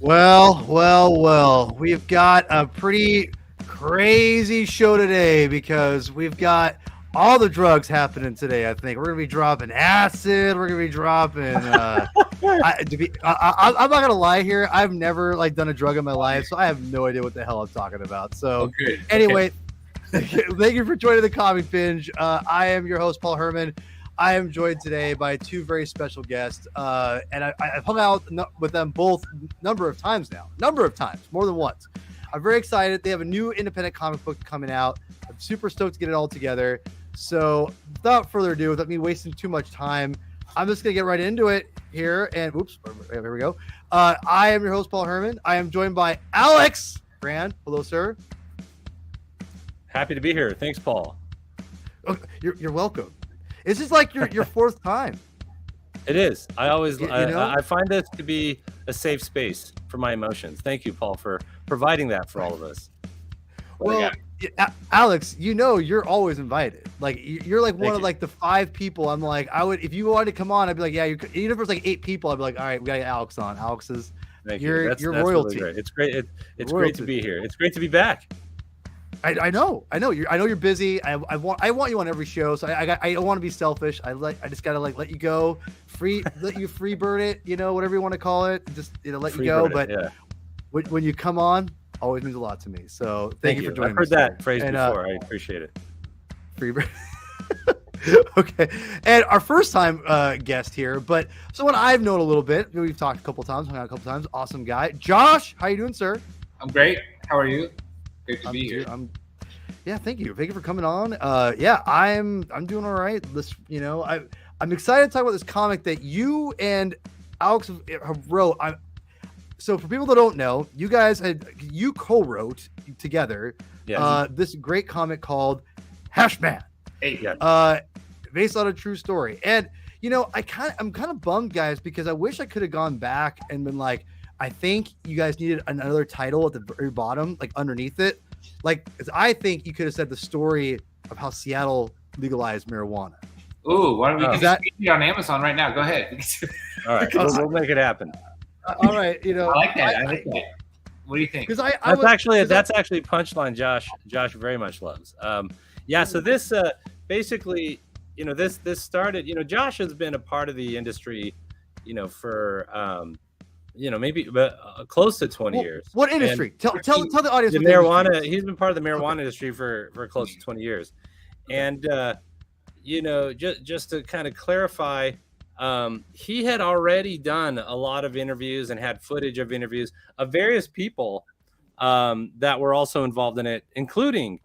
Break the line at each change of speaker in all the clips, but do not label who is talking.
Well. We've got a pretty crazy show today because we've got all the drugs happening today. I think we're gonna be dropping acid. We're gonna be dropping. I'm not gonna lie here. I've never done a drug in my life, so I have no idea what the hell I'm talking about. So anyway, thank you for joining the Comic Binge. I am your host, Paul Herman. I am joined today by two very special guests, and I've hung out with them both number of times, more than once. I'm very excited. They have a new independent comic book coming out. I'm super stoked to get it all together. So without further ado, without me wasting too much time, I'm just going to get right into it here. And here we go. I am your host, Paul Herman. I am joined by Alex Brand. Hello, sir.
Happy to be here. Thanks, Paul.
Oh, you're welcome. This is like your fourth time.
It is. I always I find this to be a safe space for my emotions. Thank you, Paul, for providing that for all of us.
Well, Alex, you're always invited. You're one of the 5 people. I'm like, if you wanted to come on, I'd be like, yeah. Even if there's 8 people, I'd be like, all right, we got to get Alex on. Alex is you're royalty.
Really great. It's great. It's great to be here. It's great to be back.
I know you're busy. I want you on every show. So I don't want to be selfish. I just gotta let you go let you free bird it, whatever you want to call it. Just let free you go. But when you come on, always means a lot to me. So thank you for joining.
I've heard that phrase before. I appreciate it.
Free bird. Okay. And our first time guest here, but someone I've known a little bit. We've talked a couple times, hung out a couple times. Awesome guy, Josh. How you doing, sir?
I'm great. How are you? Great to be here.
Thank you for coming on. I'm doing all right. I'm excited to talk about this comic that you and Alex have wrote. So for people that don't know, you guys you co-wrote together this great comic called Hashman. Based on a true story. And I'm kind of bummed, guys, because I wish I could have gone back and been like, I think you guys needed another title at the very bottom, underneath it. I think you could have said the story of how Seattle legalized marijuana.
Ooh, why don't we get it on Amazon right now? Go ahead.
All right, we'll make it happen.
All right,
I like that. I like that. What do you think?
That's actually punchline. Josh very much loves. So this basically, this started. Josh has been a part of the industry, for. Maybe close to 20 years.
What industry? Tell the audience.
The marijuana. He's been part of the marijuana industry for close to 20 years, and just to kind of clarify, he had already done a lot of interviews and had footage of interviews of various people that were also involved in it, including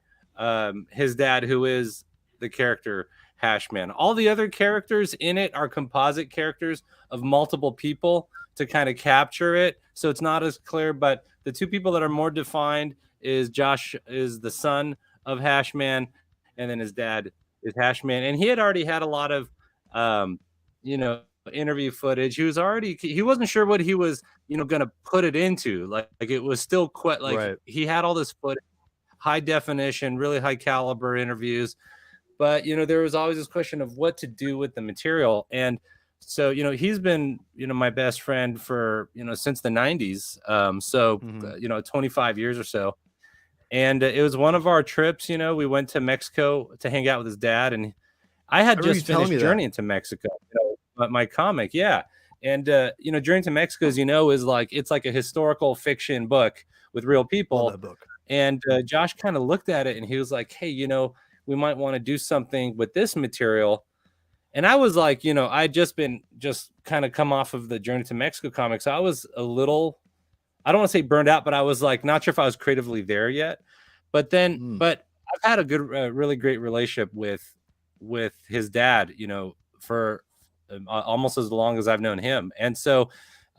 his dad, who is the character Hashman. All the other characters in it are composite characters of multiple people to kind of capture it, so it's not as clear. But the 2 people that are more defined is Josh is the son of Hashman, and then his dad is Hashman. And he had already had a lot of interview footage. He wasn't sure what he was gonna put it into. Like it was still quite He had all this footage, high definition, really high caliber interviews, but there was always this question of what to do with the material. And so, he's been, my best friend for, since the 90s. 25 years or so. And it was one of our trips, we went to Mexico to hang out with his dad. And I had just finished Journey into Mexico, my comic. Yeah. And, Journey to Mexico, as is it's like a historical fiction book with real people.
Love that book.
And Josh kind of looked at it and he was like, hey, we might want to do something with this material. And I was like, I'd just kind of come off of the Journey to Mexico comics. So I was a little, I don't want to say burned out, but I was not sure if I was creatively there yet. But then, but I've had a good, really great relationship with his dad, for almost as long as I've known him. And so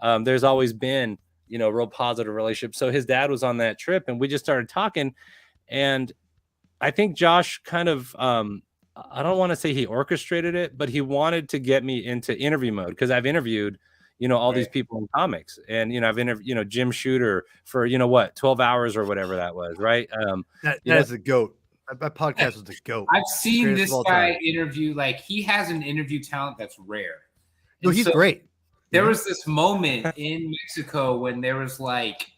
there's always been, a real positive relationship. So his dad was on that trip and we just started talking. And I think Josh kind of, I don't want to say he orchestrated it, but he wanted to get me into interview mode because I've interviewed, all these people in comics, and I've interviewed, Jim Shooter for 12 hours or whatever that was, right?
That is a goat. That podcast was a goat.
I've seen this guy interview. He has an interview talent that's rare.
No, he's great.
There was this moment in Mexico when there was like,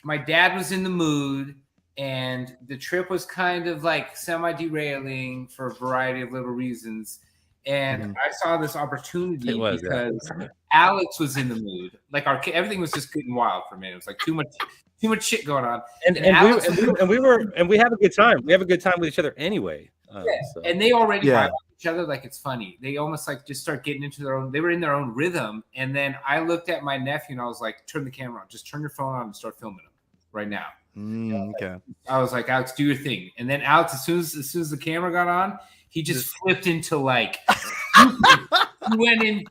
my dad was in the mood and the trip was kind of like semi-derailing for a variety of little reasons. And I saw this opportunity because Alex was in the mood. Like everything was just getting wild for me. It was like too much shit going on.
And we have a good time. We have a good time with each other anyway. So.
And they already vibe with each other like it's funny. They almost like just start getting into their own. They were in their own rhythm. And then I looked at my nephew and I was like, "Turn the camera on. Just turn your phone on and start filming them right now."
Okay.
I was like, "Alex, do your thing." And then Alex, as soon as the camera got on, he just flipped into like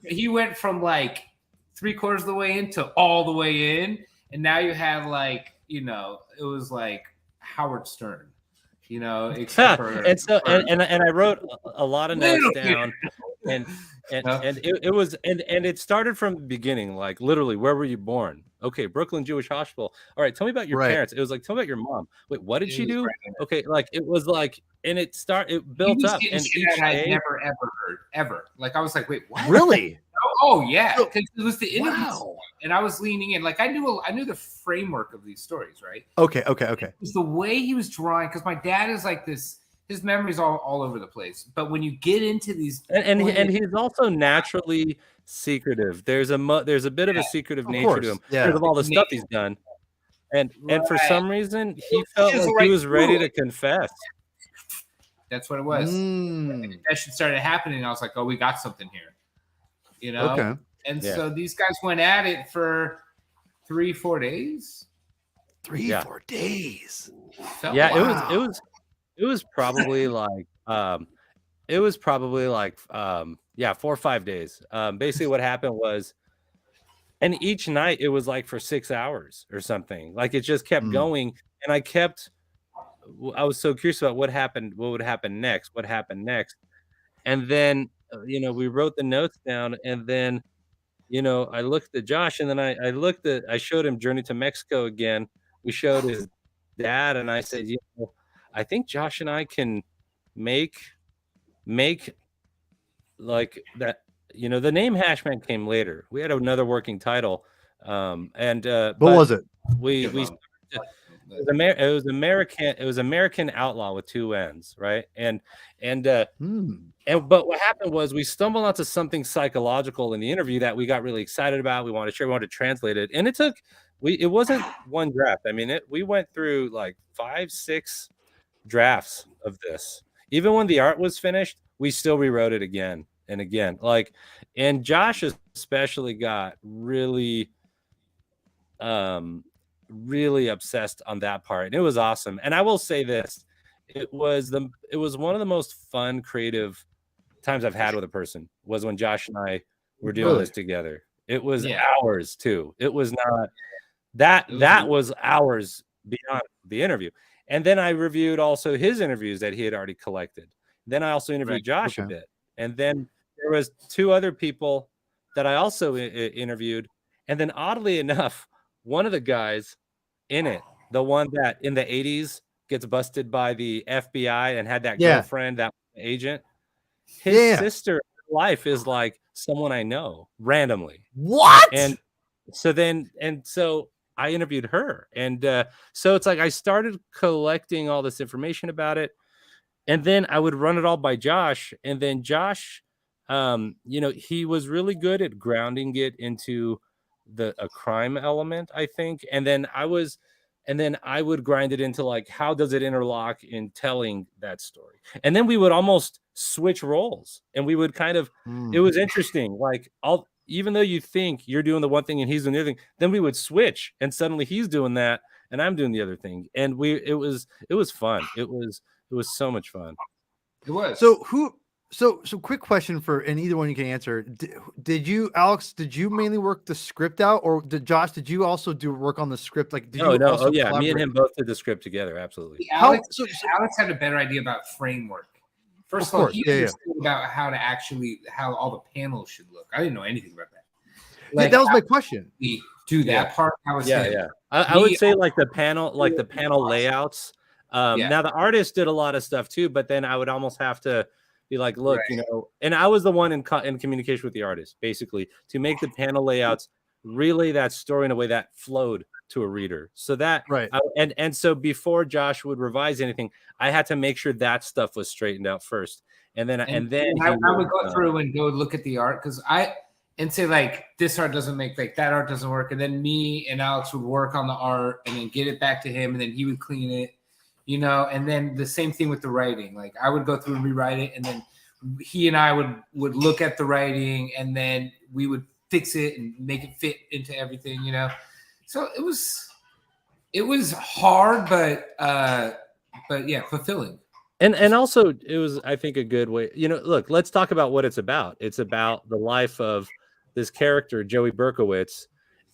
he went from like 3/4 of the way in to all the way in. And now you have like, it was like Howard Stern, except for,
and I wrote a lot of notes down, and it started from the beginning, like literally, where were you born? Okay, Brooklyn Jewish Hospital. All right, tell me about your parents. It was like, tell me about your mom. Wait, what did she do? Okay, like it was like, and it built up, and each day,
I never ever heard ever. Like I was like, wait, what?
Really?
Oh yeah, because it was the interview, and I was leaning in. Like I knew the framework of these stories, right?
Okay.
It was the way he was drawing, because my dad is like this. His memory's all over the place. But when you get into these,
and he's also naturally secretive. There's a bit of a secretive nature to him because of all the stuff he's done, and for some reason he felt like he was ready to confess.
That's what it was. And the confession started happening. I was like, oh, we got something here.
Okay.
And so these guys went at it for 3-4 days.
3-4 days.
It was probably like 4 or 5 days. Basically what happened was, and each night it was like for 6 hours or something. Like it just kept going, and I was so curious about what would happen next. And then we wrote the notes down, and then I looked at Josh, and then I showed him Journey to Mexico again. We showed his dad, and I said, I think Josh and I can make like that. The name Hashman came later. We had another working title, what was it? It was American Outlaw with 2 N's, right? But what happened was we stumbled onto something psychological in the interview that we got really excited about. We wanted to share, we wanted to translate it, and it wasn't one draft. I mean, we went through like 5-6 drafts of this. Even when the art was finished, we still rewrote it again and again. And Josh especially got really obsessed on that part, and it was awesome. And I will say this, it was one of the most fun, creative times I've had with a person was when Josh and I were doing this together. It was hours too. It was not that was hours beyond the interview. And then I reviewed also his interviews that he had already collected. Then I also interviewed Josh a bit. And then there was 2 other people that I also interviewed. And then oddly enough, one of the guys in it, the one that in the 80s gets busted by the FBI and had that girlfriend, that agent, his sister in life is like someone I know randomly.
What?
And so I interviewed her. And so it's like I started collecting all this information about it. And then I would run it all by Josh. And then Josh, he was really good at grounding it into a crime element, I think. And then I would grind it into like, how does it interlock in telling that story? And then we would almost switch roles, and we would kind of, it was interesting. Like even though you think you're doing the one thing and he's doing the other thing, then we would switch, and suddenly he's doing that and I'm doing the other thing. And it was fun. It was so much fun.
It was.
So quick question and either one you can answer. Did you, Alex, mainly work the script out, or Josh, did you also work on the script? Like,
me and him both did the script together. Absolutely.
Alex had a better idea about framework. First of all, he understood about how all the panels should look. I didn't know anything about that.
That was my question.
Do that part. I
would say like the panel layouts. Now the artist did a lot of stuff too, but then I would almost have to Be like, look, you know, and I was the one in communication with the artist, basically, to make the panel layouts relay that story in a way that flowed to a reader. So that
Right.
and so before Josh would revise anything, I had to make sure that stuff was straightened out first. And then
I would go through and go look at the art and say like this art doesn't make like that art doesn't work, and then me and Alex would work on the art and then get it back to him, and then he would clean it, you know. And then the same thing with the writing. Like I would go through and rewrite it, and then he and I would look at the writing, and then we would fix it and make it fit into everything, you know. So it was hard, but yeah, fulfilling.
And also it was, I think, a good way, you know, look, let's talk about what it's about. It's about the life of this character, Joey Berkowitz,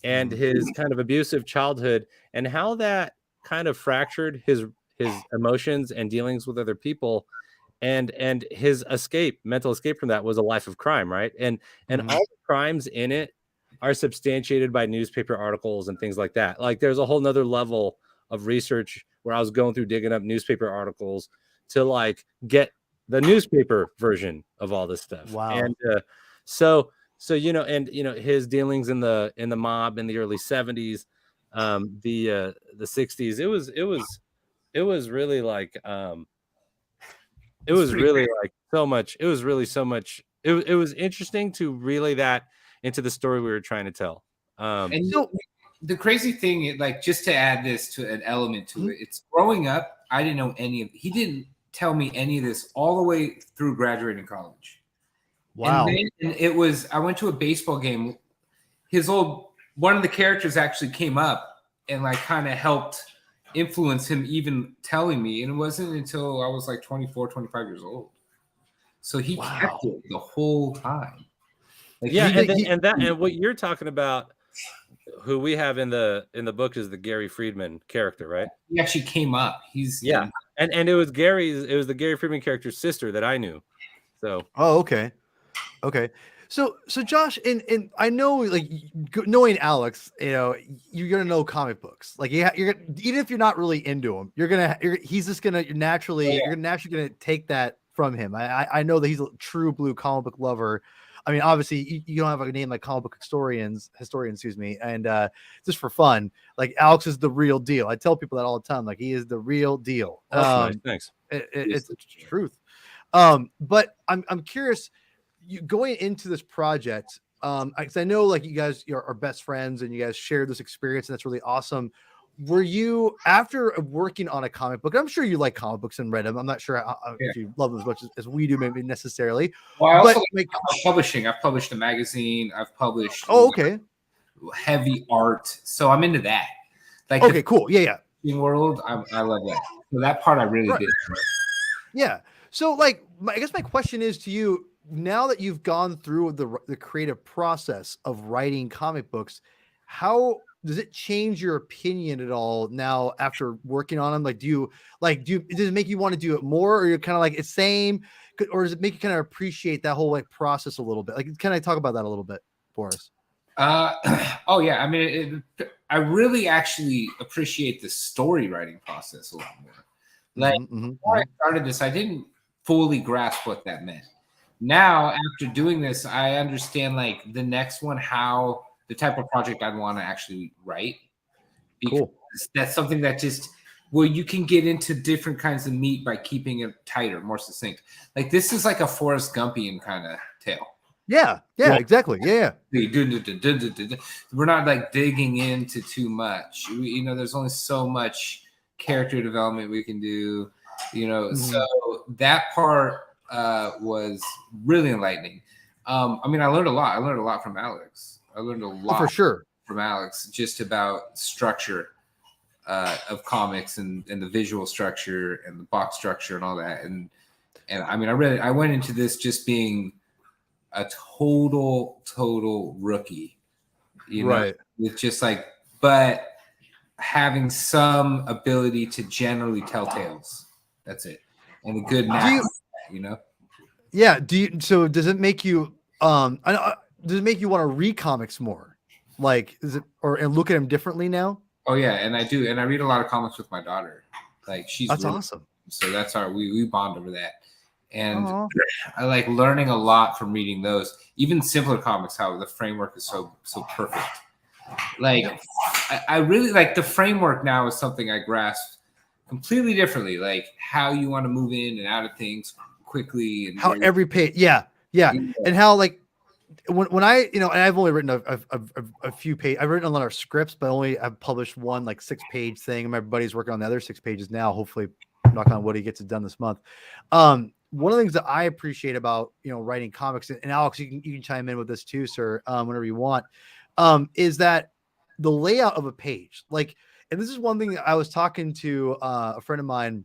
and his kind of abusive childhood, and how that kind of fractured his emotions and dealings with other people, and his mental escape from that was a life of crime, right? And all the crimes in it are substantiated by newspaper articles and things like that. Like there's a whole nother level of research where I was going through digging up newspaper articles to like get the newspaper version of all this stuff.
Wow.
And so you know, and you know, his dealings in the mob in the early 70s, the 60s, it was really like it was really like so much. It was really so much. It was interesting to relay that into the story we were trying to tell.
And so the crazy thing, like just to add this to an element to it, it's growing up, I didn't know any of it. He didn't tell me any of this all the way through graduating college.
Wow.
And then it was, I went to a baseball game. One of the characters actually came up and like kind of helped influence him even telling me. And it wasn't until I was like 24, 25 years old. So he kept it the whole time. Like,
yeah, and what you're talking about, who we have in the book, is the Gary Friedman character, right?
He actually came up.
And it was the Gary Friedman character's sister that I knew. So
okay. So Josh, and I know, like, knowing Alex, you know, you're gonna know comic books. Like, you're even if you're not really into them, he's just gonna naturally gonna take that from him. I know that he's a true blue comic book lover. I mean, obviously, you don't have a name like comic book historian, excuse me, and just for fun, like Alex is the real deal. I tell people that all the time, like he is the real deal.
Nice. Thanks.
It's the truth. But I'm curious, you going into this project, because I know like you guys are best friends and you guys shared this experience, and that's really awesome. Were you, after working on a comic book, I'm sure you like comic books and read them, I'm not sure if you love them as much as we do, maybe necessarily.
Well, I also like publishing. I've published a magazine. I've published heavy art. So I'm into that. Like,
okay, cool. Yeah.
World, I love that. So that part I really did.
Yeah. So like, I guess my question is to you, now that you've gone through the creative process of writing comic books, how does it change your opinion at all now after working on them? Like, does it make you want to do it more, or you're kind of like it's same, or does it make you kind of appreciate that whole like process a little bit? Like, can I talk about that a little bit for us?
Oh yeah. I mean, I really actually appreciate the story writing process a lot more. Like before I started this, I didn't fully grasp what that meant. Now, after doing this, I understand like the next one, how the type of project I'd want to actually write. Because that's something that just where you can get into different kinds of meat by keeping it tighter, more succinct. Like this is like a Forrest Gumpian kind of tale.
Yeah, exactly. Yeah.
We're not like digging into too much. There's only so much character development we can do. So that part was really enlightening. I mean, I learned a lot. I learned a lot from Alex. I learned a lot
for sure
from Alex, just about structure of comics and the visual structure and the box structure and all that. And I mean, I went into this just being a total rookie,
right?
With just like, but having some ability to generally tell tales. That's it. And a good math,
Yeah. So does it make you does it make you want to read comics more? Like, and look at them differently now?
Oh yeah, and I do, and I read a lot of comics with my daughter. Like that's
awesome.
So that's we bond over that, And
Aw.
I like learning a lot from reading those, even simpler comics, how the framework is so perfect. Like I really like the framework now is something I grasp completely differently, like how you want to move in and out of things quickly, and
How every page, yeah, and how like when I, and I've only written a few pages. I've written a lot of scripts, but I've published one like 6-page thing, and my buddy's working on the other 6 pages now. Hopefully, knock on wood, he gets it done this month. One of the things that I appreciate about writing comics, and Alex, you can chime in with this too, sir, whenever you want, is that the layout of a page, like, and this is one thing I was talking to a friend of mine.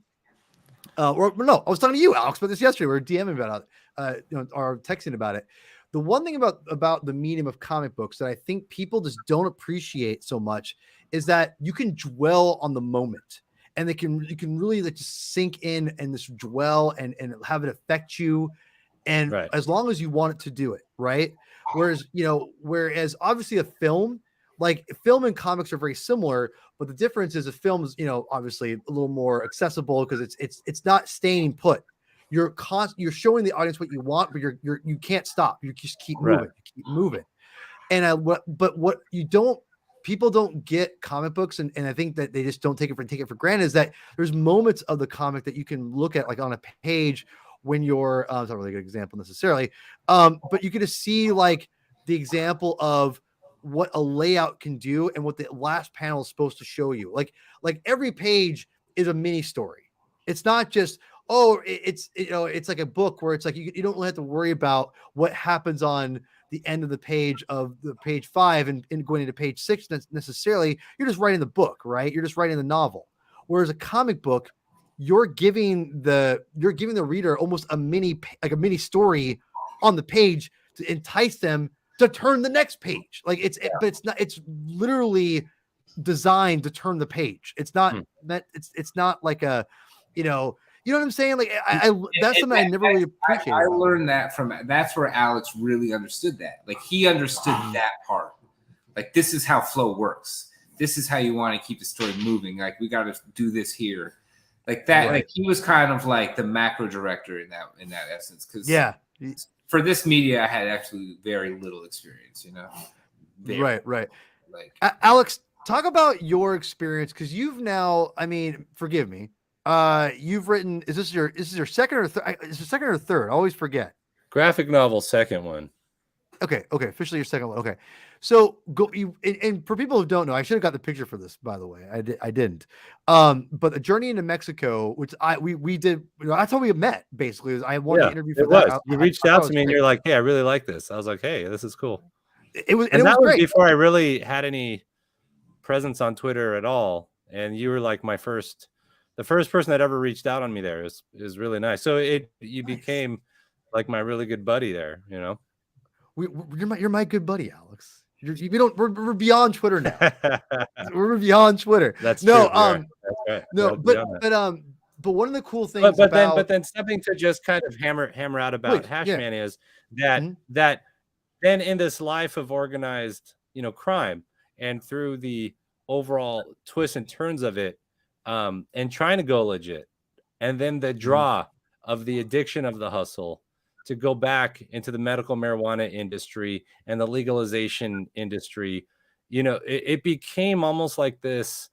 Or no, I was talking to you, Alex, about this yesterday. We were DMing about it, or texting about it. The one thing about the medium of comic books that I think people just don't appreciate so much is that you can dwell on the moment, and you can really like just sink in and just dwell and have it affect you, and
Right.
as long as you want it to do it, right? Whereas obviously a film, like film and comics are very similar, but the difference is a film is, obviously a little more accessible because it's not staying put. You're showing the audience what you want, but you can't stop. You just keep moving,
Right.
keep moving. And what people don't get comic books, and I think that they just don't take it for granted, is that there's moments of the comic that you can look at like on a page when you're it's not really a good example necessarily, but you get to see like the example of what a layout can do and what the last panel is supposed to show you. Like every page is a mini story. It's not just, it's like a book where it's like you don't really have to worry about what happens on the end of the page of the page 5 and going into page 6 necessarily. You're just writing the book, right? You're just writing the novel. Whereas a comic book, you're giving the reader almost a mini story on the page to entice them to turn the next page. Like but it's not, it's literally designed to turn the page. It's not meant, it's not like a, you know what I'm saying? Like that's something I never really appreciated.
I learned that that's where Alex really understood that. Like he understood that part. Like this is how flow works. This is how you want to keep the story moving. Like we got to do this here. Like that,
right.
Like he was kind of like the macro director in that essence. Because for this media, I had actually very little experience. Right.
Like Alex, talk about your experience, because you've now, I mean, forgive me, you've written. Is this your second or third? Is it second or third? I always forget.
Graphic novel, second one.
Okay, officially your second one. Okay, so and for people who don't know, I should have got the picture for this, by the way. I didn't. But a journey into Mexico, which we did. That's how we met. Basically, I wanted to interview for that.
You reached out to me and you're like, "Hey, I really like this." I was like, "Hey, this is cool."
It was,
and that was
great.
Before I really had any presence on Twitter at all, and you were like the first person that ever reached out on me there. Is really nice. So you became like my really good buddy there.
You're my good buddy, Alex. We're beyond Twitter now. We're beyond Twitter.
That's
no,
true, that's right.
No, but one of the cool things
but then something to just kind of hammer out about Hashman is that that then in this life of organized crime, and through the overall twists and turns of it, and trying to go legit, and then the draw of the addiction of the hustle to go back into the medical marijuana industry and the legalization industry, it became almost like this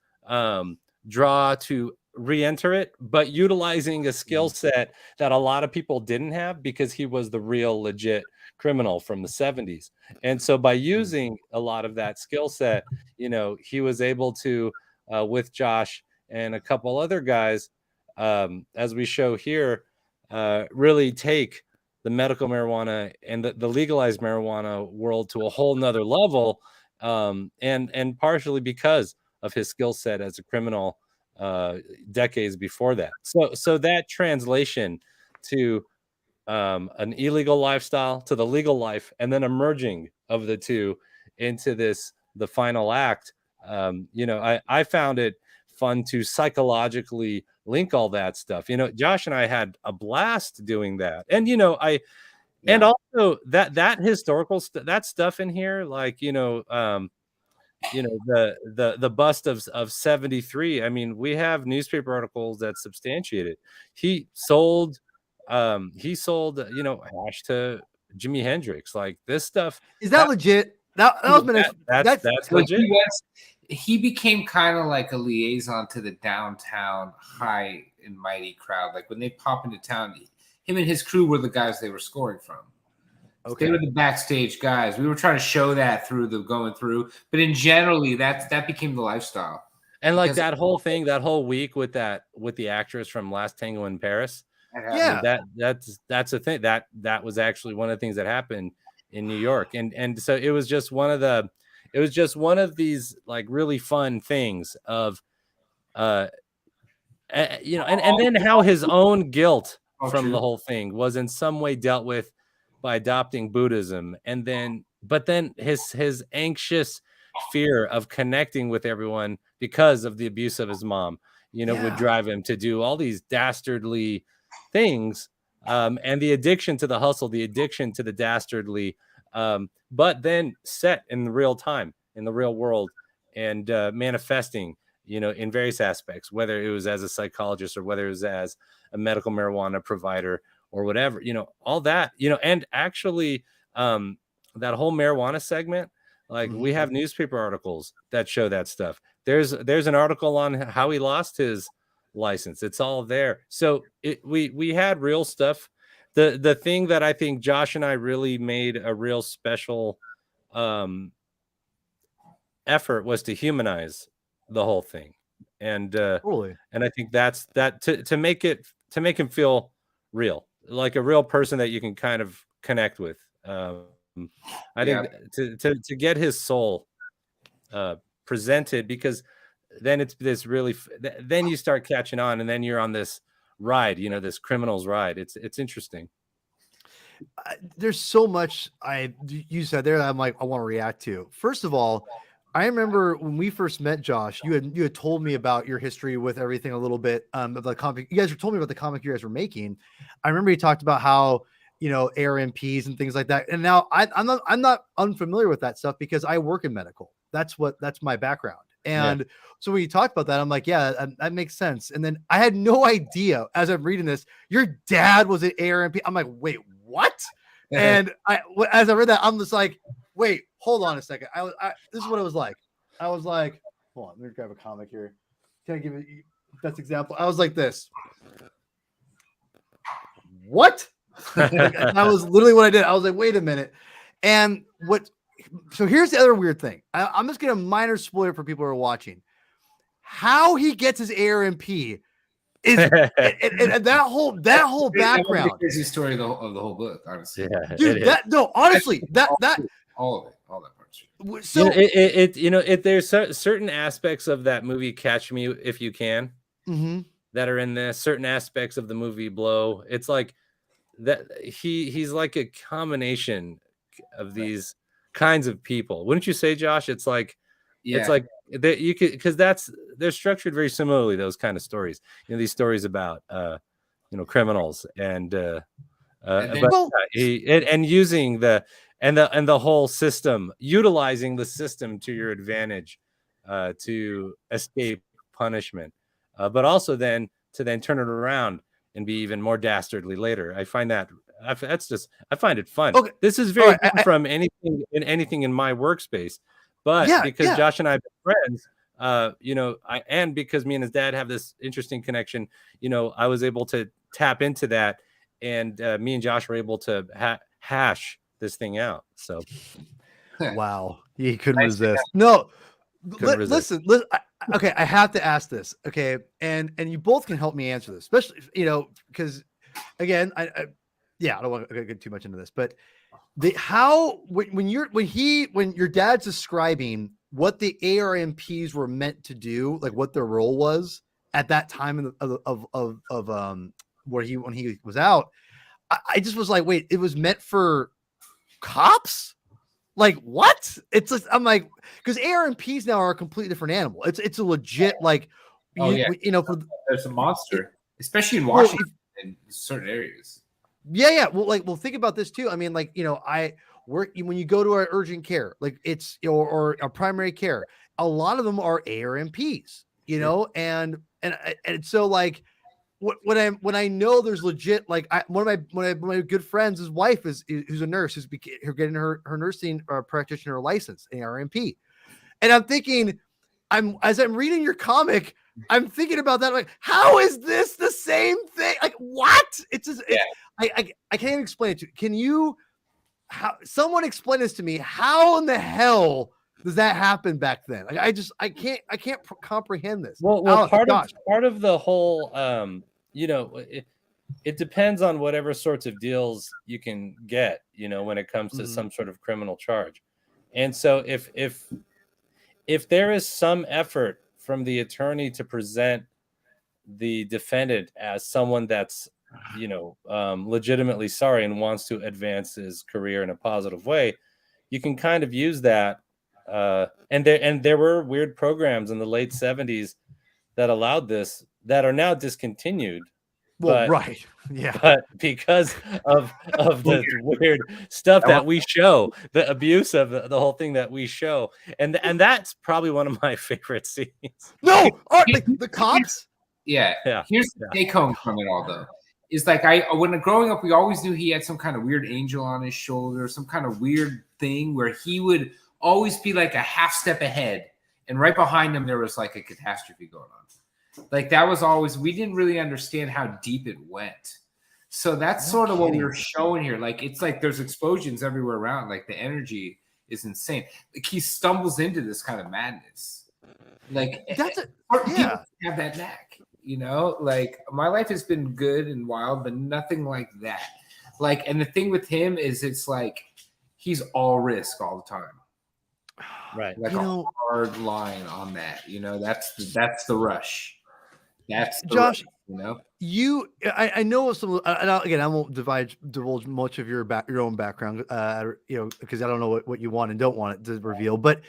draw to re-enter it, but utilizing a skill set that a lot of people didn't have, because he was the real legit criminal from the 70s. And so by using a lot of that skill set, he was able to, with Josh and a couple other guys, as we show here, really take the medical marijuana and the legalized marijuana world to a whole nother level, and partially because of his skill set as a criminal decades before that. So that translation to an illegal lifestyle to the legal life, and then emerging of the two into the final act, I found it fun to psychologically link all that stuff. Josh and I had a blast doing that. And and also that historical that stuff in here, like the bust of 73. I mean, we have newspaper articles that substantiate it. He sold he sold, hash to Jimi Hendrix. Like this stuff.
Is that legit? That was my next.
That's
Well,
legit.
he became kind of like a liaison to the downtown high and mighty crowd. Like when they pop into town, him and his crew were the guys they were scoring from. Okay. They were the backstage guys. We were trying to show that through the going through, but in generally that became the lifestyle.
And like that whole thing, that whole week with the actress from Last Tango in Paris.
Yeah,
I mean, that's a thing that was actually one of the things that happened in New York, and so it was just one of these like really fun things of, and then how his own guilt from the whole thing was in some way dealt with by adopting Buddhism, but then his anxious fear of connecting with everyone because of the abuse of his mom, would drive him to do all these dastardly things, and the addiction to the hustle, the addiction to the dastardly, but then set in the real time, in the real world, and manifesting, in various aspects, whether it was as a psychologist or whether it was as a medical marijuana provider or whatever, all that, and actually, that whole marijuana segment, like we have newspaper articles that show that stuff. There's an article on how he lost his license. It's all there. So we had real stuff. The thing that I think Josh and I really made a real special effort was to humanize the whole thing, and I think that's to make him feel real, like a real person that you can kind of connect with. I think to get his soul presented, because then it's this really, then you start catching on, and then you're on this ride, this criminal's ride. It's interesting.
There's so much you said there that I'm like, I want to react to. First of all, I remember when we first met, Josh, you had told me about your history with everything a little bit, of the comic. You guys told me about the comic you guys were making. I remember you talked about how, ARMPs and things like that. And now I'm not unfamiliar with that stuff because I work in medical. That's my background. And so when you talked about that, I'm like, yeah, that makes sense. And then I had no idea, as I'm reading this, your dad was an ARMP. I'm like, wait, what? And as I read that, I'm just like, wait, hold on a second. This is what it was like. I was like, hold on, let me grab a comic here. Can I give you best example? I was like this. What? That was literally what I did. I was like, wait a minute. And so here's the other weird thing. I'm just gonna minor spoiler for people who are watching. How he gets his ARMP is and that whole background.
The crazy story of the whole book, honestly.
Yeah,
dude. Honestly, all that part. So
there's certain aspects of that movie, Catch Me If You Can, that are in there. Certain aspects of the movie Blow. It's like that he's like a combination of these kinds of people, wouldn't you say, Josh? It's like that you could, because they're structured very similarly, those kind of stories, these stories about criminals and using the whole system, utilizing the system to your advantage to escape punishment, but also then to turn it around and be even more dastardly later. I find that I find it fun. Okay. This is very different from anything in my workspace, but because Josh and I have been friends, and because me and his dad have this interesting connection, I was able to tap into that, and me and Josh were able to hash this thing out. So,
wow, he couldn't resist. No, listen. Okay, I have to ask this. Okay, and you both can help me answer this, especially because again, I don't want to get too much into this, but when your dad's describing what the ARMPs were meant to do, like what their role was at that time of when he was out, I just was like, wait, it was meant for cops? Like what? It's just, I'm like, because ARMPs now are a completely different animal. It's a legit
there's a monster, especially in Washington, in certain areas.
Yeah. Well, think about this too. I mean, I work when you go to our urgent care, like it's or a primary care. A lot of them are ARMPs, and so like when I know there's legit, like one of my good friends, his wife who's a nurse, who's getting her nursing practitioner license, ARMP, and I'm thinking, as I'm reading your comic, I'm thinking about that. Like, how is this the same thing? Like, what? It's just, I can't even explain it to you. Can you? Someone explain this to me? How in the hell does that happen back then? Like, I can't comprehend this.
Well, part of the whole, it depends on whatever sorts of deals you can get, when it comes to some sort of criminal charge. And so if there is some effort from the attorney to present the defendant as someone that's, legitimately sorry and wants to advance his career in a positive way, you can kind of use that. And there were weird programs in the late 70s that allowed this that are now discontinued.
Well, right. Yeah.
But because of the weird stuff that we show, the abuse of the whole thing that we show, and that's probably one of my favorite scenes.
No, the cops.
Yeah. Here's the take home from it all, though. Is like when growing up, we always knew he had some kind of weird angel on his shoulder, some kind of weird thing where he would always be like a half step ahead, and right behind him there was like a catastrophe going on. Like that was always, we didn't really understand how deep it went. So that's sort of what we were showing here. Like it's like there's explosions everywhere around. Like the energy is insane. Like he stumbles into this kind of madness. Like people have that knack. Like my life has been good and wild, but nothing like that. Like, and the thing with him is it's like he's all risk all the time.
Right.
Like a hard line on that. That's the rush. That's the
Josh.
Rush,
I know some. Again, I won't divulge much of your own background, because I don't know what you want and don't want it to reveal. But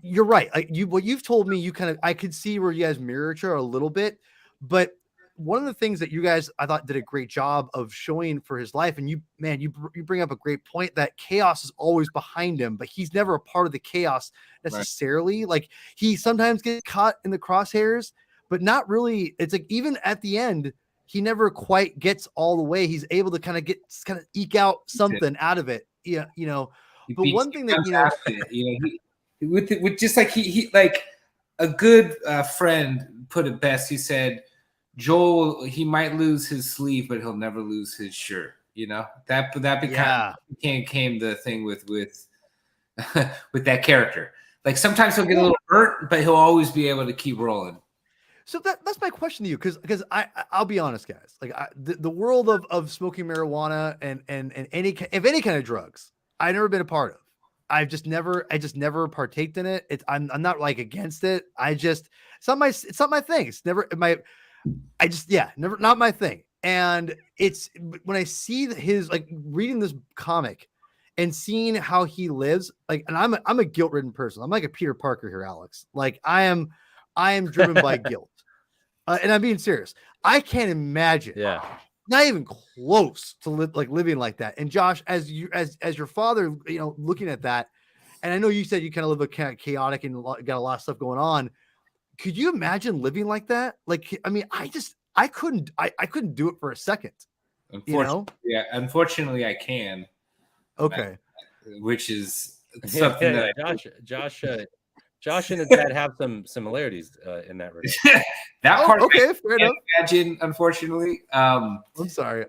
you're right. What you've told me, I could see where you guys mirror each other a little bit. But one of the things that you guys, I thought, did a great job of showing for his life, and you bring up a great point, that chaos is always behind him, but he's never a part of the chaos necessarily. Right. Like he sometimes gets caught in the crosshairs, but not really. It's like even at the end, he never quite gets all the way. He's able to kind of eke out something out of it. Yeah, But one thing that
with just like he like a good friend put it best. He said, Joel, he might lose his sleeve, but he'll never lose his shirt. That became the thing with with that character. Like sometimes he'll get a little hurt, but he'll always be able to keep rolling.
So that's my question to you, because I'll be honest, guys. Like the world of smoking marijuana and any kind of drugs, I've never been a part of. I just never partaked in it. I'm not like against it. It's not my thing. It's never never, not my thing. And it's when I see his, like, reading this comic and seeing how he lives, like, and I'm a guilt-ridden person. I'm like a Peter Parker here, Alex. Like I am driven by guilt. And I'm being serious. I can't imagine.
Yeah.
Not even close to living like that. And Josh, as your father, looking at that, and I know you said you kind of live a kind of chaotic and got a lot of stuff going on. Could you imagine living like that? Like, I mean, I couldn't do it for a second.
Unfortunately, I can.
Okay.
Which is something that
Josh and his dad have some similarities in that regard.
That part,
okay, fair enough.
Imagine, unfortunately. I'm
sorry.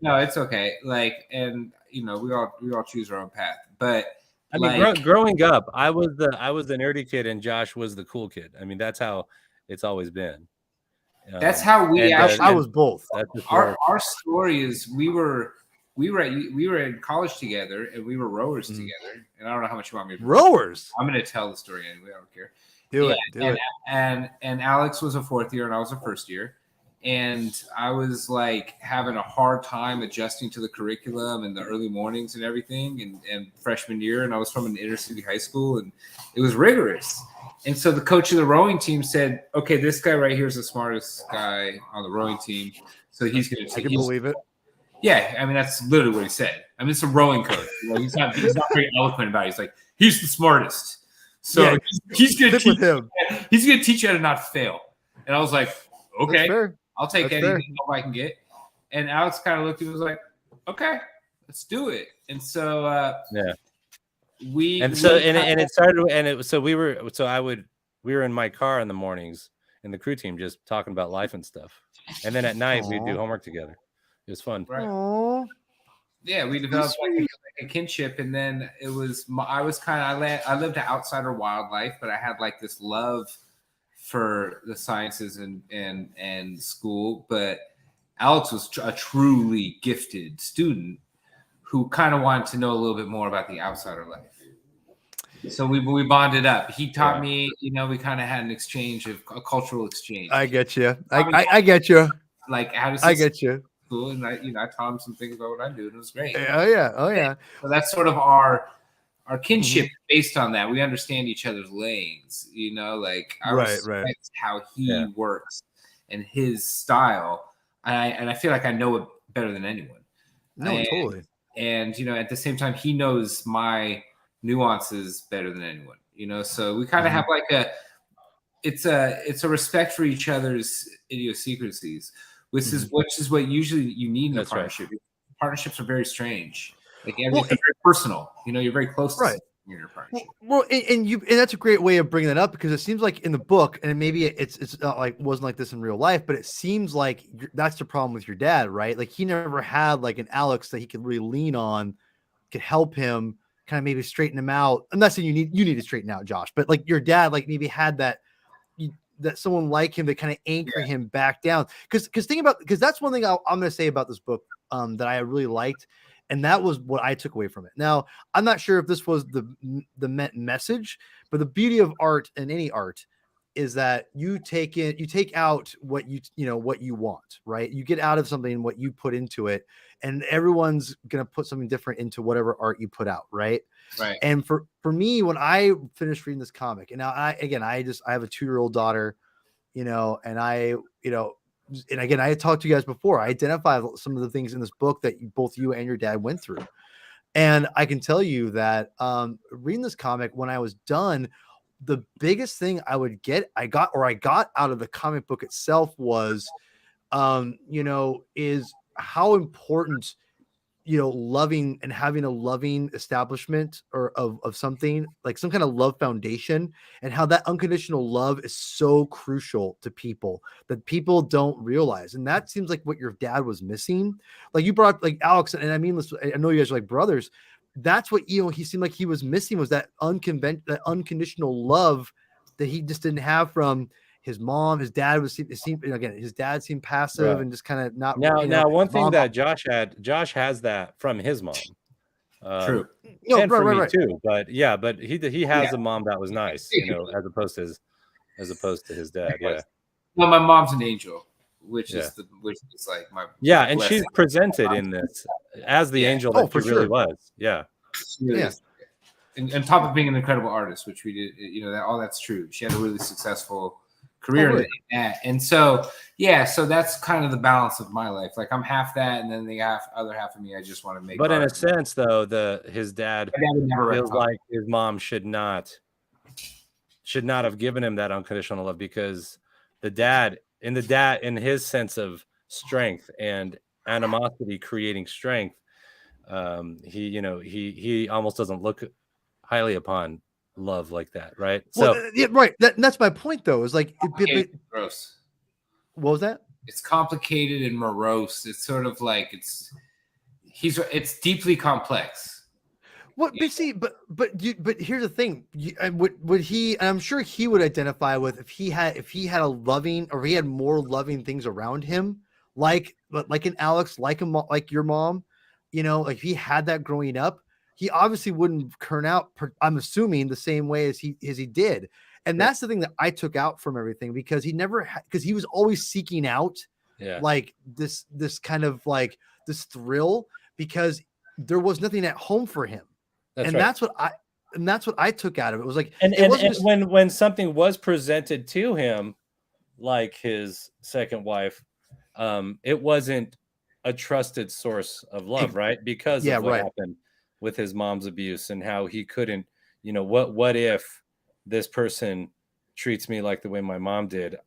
No, it's okay. Like, and we all choose our own path. But
I mean, growing up, I was the nerdy kid, and Josh was the cool kid. I mean, that's how it's always been.
That's how we actually.
I was both.
Our story is we were in college together, and we were rowers together. And I don't know how much you want me to.
Rowers.
I'm going to tell the story anyway. I don't care.
Do it.
And Alex was a fourth year, and I was a first year, and I was like having a hard time adjusting to the curriculum and the early mornings and everything. And freshman year, and I was from an inner city high school, and it was rigorous. And so the coach of the rowing team said, "Okay, this guy right here is the smartest guy on the rowing team, so he's going to."
I can believe it.
Yeah, I mean that's literally what he said. I mean, it's a rowing coach. He's not very eloquent about it. He's like, he's the smartest. So he's going to teach him. He's going to teach you how to not fail. And I was like, okay. I'll take
That's
anything
fair.
help I can get. And Alex kind of looked at me and was like, okay, let's do it. And so we
it started, and it was, so we were in my car in the mornings in the crew team just talking about life and stuff, and then at night we'd do homework together. It was fun.
Right.
Aww.
Yeah, we developed like a kinship, and then it was I lived an outsider wildlife, but I had like this love for the sciences and school. But Alex was a truly gifted student who kind of wanted to know a little bit more about the outsider life. So we bonded up. He taught me, we kind of had an exchange of a cultural exchange.
I get you. I get you.
Like how to
I get you.
School, and I taught him some things about what I do, and it was great.
Oh yeah.
So that's sort of our kinship based on that. We understand each other's lanes, like I respect how he works and his style, and I feel like I know it better than anyone.
No, totally.
And at the same time, he knows my nuances better than anyone. So we kind of have like it's a respect for each other's idiosyncrasies. Which is what usually you need in a partnership. Right. Partnerships are very strange. Like everything's very personal. You're very close to in your partnership.
Well, and that's a great way of bringing that up, because it seems like in the book, and maybe it's not like wasn't like this in real life, but it seems like that's the problem with your dad, right? Like he never had like an Alex that he could really lean on, could help him kind of maybe straighten him out. I'm not saying you need to straighten out Josh, but like your dad like maybe had that someone like him to kind of anchor him back down. Because that's one thing I'm going to say about this book that I really liked, and that was what I took away from it. Now, I'm not sure if this was the message, but the beauty of art and any art is that you take out what what you want, right? You get out of something what you put into it, and everyone's going to put something different into whatever art you put out, right?
Right.
And for me, when I finished reading this comic, and now I have a 2-year-old daughter, and and again, I had talked to you guys before. I identified some of the things in this book that both you and your dad went through. And I can tell you that reading this comic, when I was done, the biggest thing I got out of the comic book itself was, is how important, loving and having a loving establishment or of something, like some kind of love foundation, and how that unconditional love is so crucial to people that people don't realize. And that seems like what your dad was missing. Like you brought like Alex, and I mean, I know you guys are like brothers. That's what, he seemed like he was missing, was that unconditional love that he just didn't have from his mom. His dad his dad seemed passive and just kind of not.
Now one thing that Josh has that from his mom.
True.
And from me too. But he has a mom that was nice, as opposed to his dad. Yeah.
Well, my mom's an angel, which is like my
and she's presented in this as the angel that she really was. Yeah.
And on top of being an incredible artist, which we did, all that's true. She had a really successful career in that. And so that's kind of the balance of my life. Like I'm half that, and then the other half of me, I just want to make.
But in a sense, though, his dad feels like his mom should not have given him that unconditional love, because in his sense of strength and animosity creating strength, he almost doesn't look highly upon love like that, right?
That's
my point, though, is like
gross.
What was that?
It's complicated and morose. It's sort of like it's deeply complex.
But here's the thing. Would he? I'm sure he would identify with if he had a loving, or he had more loving things around him, like an Alex, like your mom, like if he had that growing up, he obviously wouldn't turn out, I'm assuming, the same way as he did. And that's the thing that I took out from everything, because he was always seeking out like this kind of like this thrill, because there was nothing at home for him. That's what I took out of it. It was like,
when something was presented to him, like his second wife, it wasn't a trusted source of love, right? Because of what happened with his mom's abuse, and how he couldn't, what if this person treats me like the way my mom did?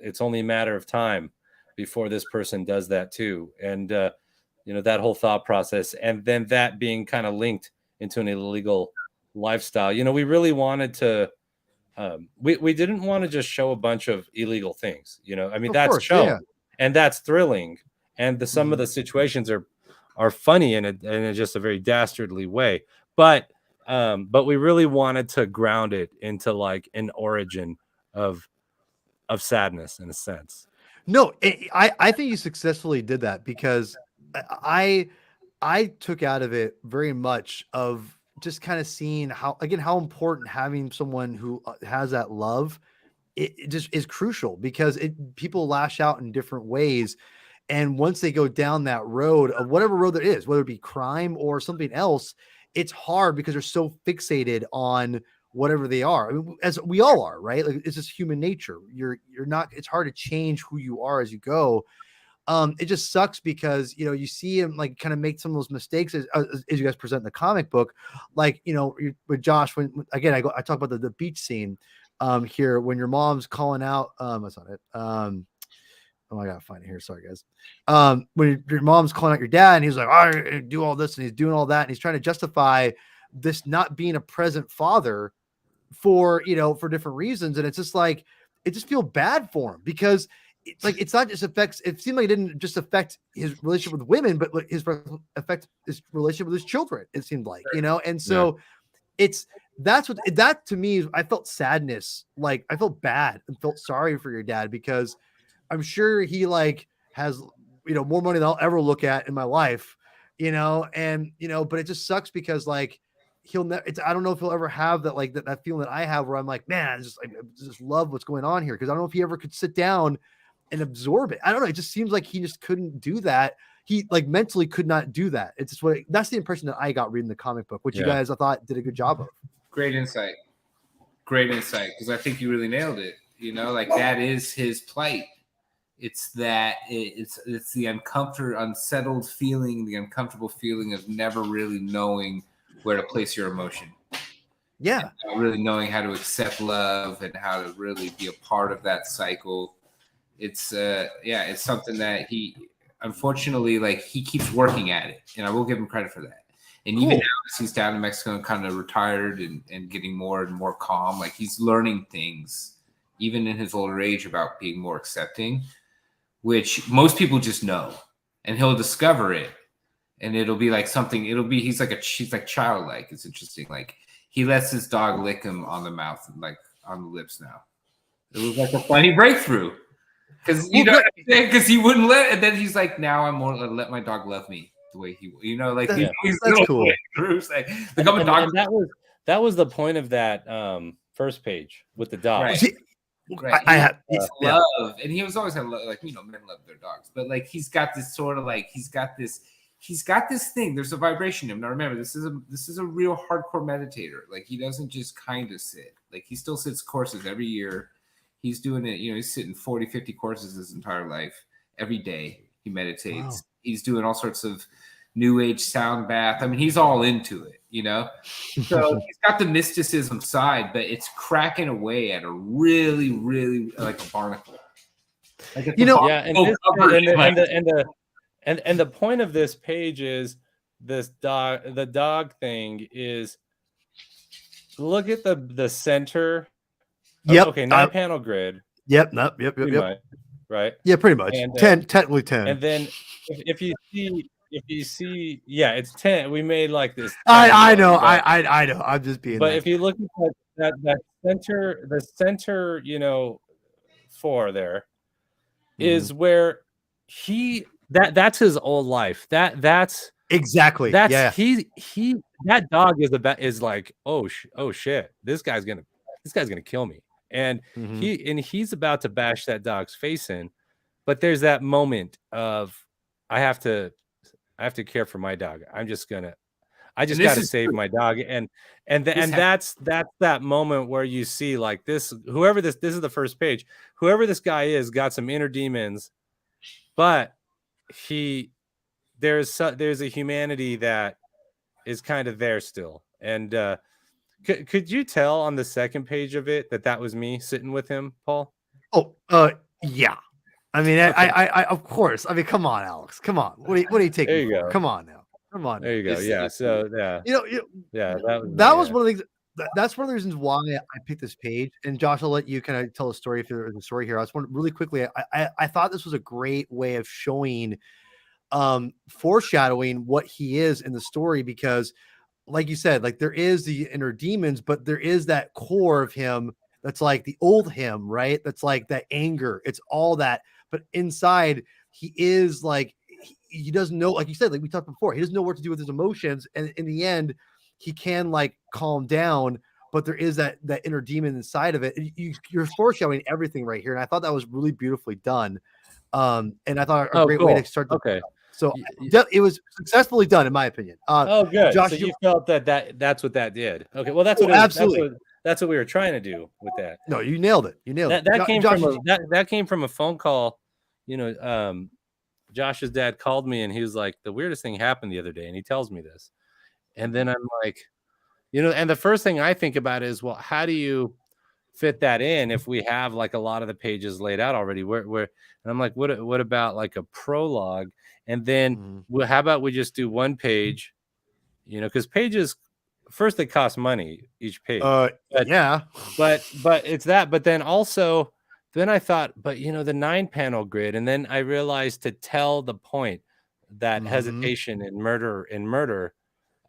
It's only a matter of time before this person does that too. And you know, that whole thought process, and then that being kind of linked into an illegal lifestyle. You know, we really wanted to we didn't want to just show a bunch of illegal things. You know, I mean,
Of
that's
course,
shown,
yeah.
and that's thrilling, and some of
Mhm.
the situations are funny in just a very dastardly way. But we really wanted to ground it into like an origin of sadness in a sense.
No, I think you successfully did that because I I took out of it very much of just kind of seeing how important having someone who has that love it just is crucial because people lash out in different ways. And once they go down that road of whatever road there is, whether it be crime or something else, it's hard because they're so fixated on whatever they are. I mean, as we all are, right? Like it's just human nature. You're not. It's hard to change who you are as you go. It just sucks because you see him like kind of make some of those mistakes as you guys present in the comic book, like with Josh when again I talk about the beach scene here when your mom's calling out that's not it oh I gotta find it here, sorry guys, when your mom's calling out your dad and he's like I do all this and he's doing all that and he's trying to justify this not being a present father for for different reasons, and it's just like it just feel bad for him because it's like it's not just affects it seemed like it didn't just affect his relationship with women but like his affect his relationship with his children, it seemed like, and so it's that's what that to me I felt sadness, like I felt bad and felt sorry for your dad because I'm sure he like has more money than I'll ever look at in my life, and but it just sucks because like he'll never. I don't know if he'll ever have that like that feeling that I have where I'm like, man, I just love what's going on here because I don't know if he ever could sit down and absorb it. I don't know. It just seems like he just couldn't do that. He like mentally could not do that. It's just that's the impression that I got reading the comic book, which you guys I thought did a good job of.
Great insight, because I think you really nailed it. Like that is his plight. It's that it's the unsettled feeling, the uncomfortable feeling of never really knowing where to place your emotion.
Yeah.
And not really knowing how to accept love and how to really be a part of that cycle. It's it's something that he unfortunately like he keeps working at it, and I will give him credit for that. And even now, as he's down in Mexico and kind of retired and getting more and more calm, like he's learning things, even in his older age, about being more accepting, which most people just know, and he'll discover it, and it'll be like something. He's like childlike. It's interesting. Like he lets his dog lick him on the mouth and like on the lips now. It was like a funny breakthrough because because he wouldn't let, and then he's like, now I'm more let my dog love me the way he, like
that's cool.
Like, I'm a dog.
And that was the point of that first page with the dog.
Right. Right.
I have
love, and he was always had love, like men love their dogs, but like he's got this sort of like he's got this thing. There's a vibration in him. Now remember, this is a real hardcore meditator. Like he doesn't just kind of sit. Like he still sits courses every year. He's doing it. He's sitting 40, 50 courses his entire life. Every day he meditates. Wow. He's doing all sorts of new age sound bath. I mean, he's all into it, So he's got the mysticism side, but it's cracking away at a really, really like a barnacle. Like
and the point of this page is this dog. The dog thing is look at the center.
Yep.
Okay, 9-panel grid.
Yep. Yep.
Right.
Yeah, pretty much. And, 10, technically 10.
And then if you see, yeah, it's 10. We made like this.
I know. I know. I'm just being.
But if you look at that center, the center, 4 there is where that's his old life. That's
exactly.
He that dog is like, oh shit, this guy's gonna kill me. And he's about to bash that dog's face in, but there's that moment of I have to care for my dog. I just got to save my dog, and that's that moment where you see like this is the first page. Whoever this guy is got some inner demons, but there's a humanity that is kind of there still. And could you tell on the second page of it that was me sitting with him, Paul?
Oh, yeah. I mean,
Okay.
I of course. I mean, come on, Alex. Come on. What are you taking?
There you go.
Come on now. Come on.
There you go.
It's-
Yeah.
it's-
So yeah, yeah, that was
that
me.
was
Yeah.
one of the things. That's one of the reasons why I picked this page. And Josh, I'll let you kind of tell a story if there's a story here. I just want really quickly. I thought this was a great way of showing, foreshadowing what he is in the story, because, like you said, like there is the inner demons, but there is that core of him that's like the old him, right? That's like that anger. It's all that, but inside he is like he doesn't know, like you said, like we talked before, he doesn't know what to do with his emotions, and in the end, he can like calm down, but there is that inner demon inside of it. And you're foreshadowing everything right here, and I thought that was really beautifully done. And I thought a
Oh,
great way to
cool.
start the
Okay.
so
Y- y-
it was successfully done, in my opinion.
Oh, good.
Josh,
So you felt that's what that did. Okay. Well, that's
oh,
what it was.
absolutely.
That's what we were trying to do with that.
No, you nailed it. You nailed
That
it.
that came
Josh,
from that came from a phone call. You know, Josh's dad called me and he was like, "The weirdest thing happened the other day," and he tells me this, and then I'm like, and the first thing I think about is, well, how do you fit that in if we have like a lot of the pages laid out already? Where and I'm like, what about like a prologue? And then, well, how about we just do one page? Because pages first they cost money each page.
yeah,
but it's that. But then also, then I thought, but the 9-panel grid, and then I realized to tell the point that hesitation and murder,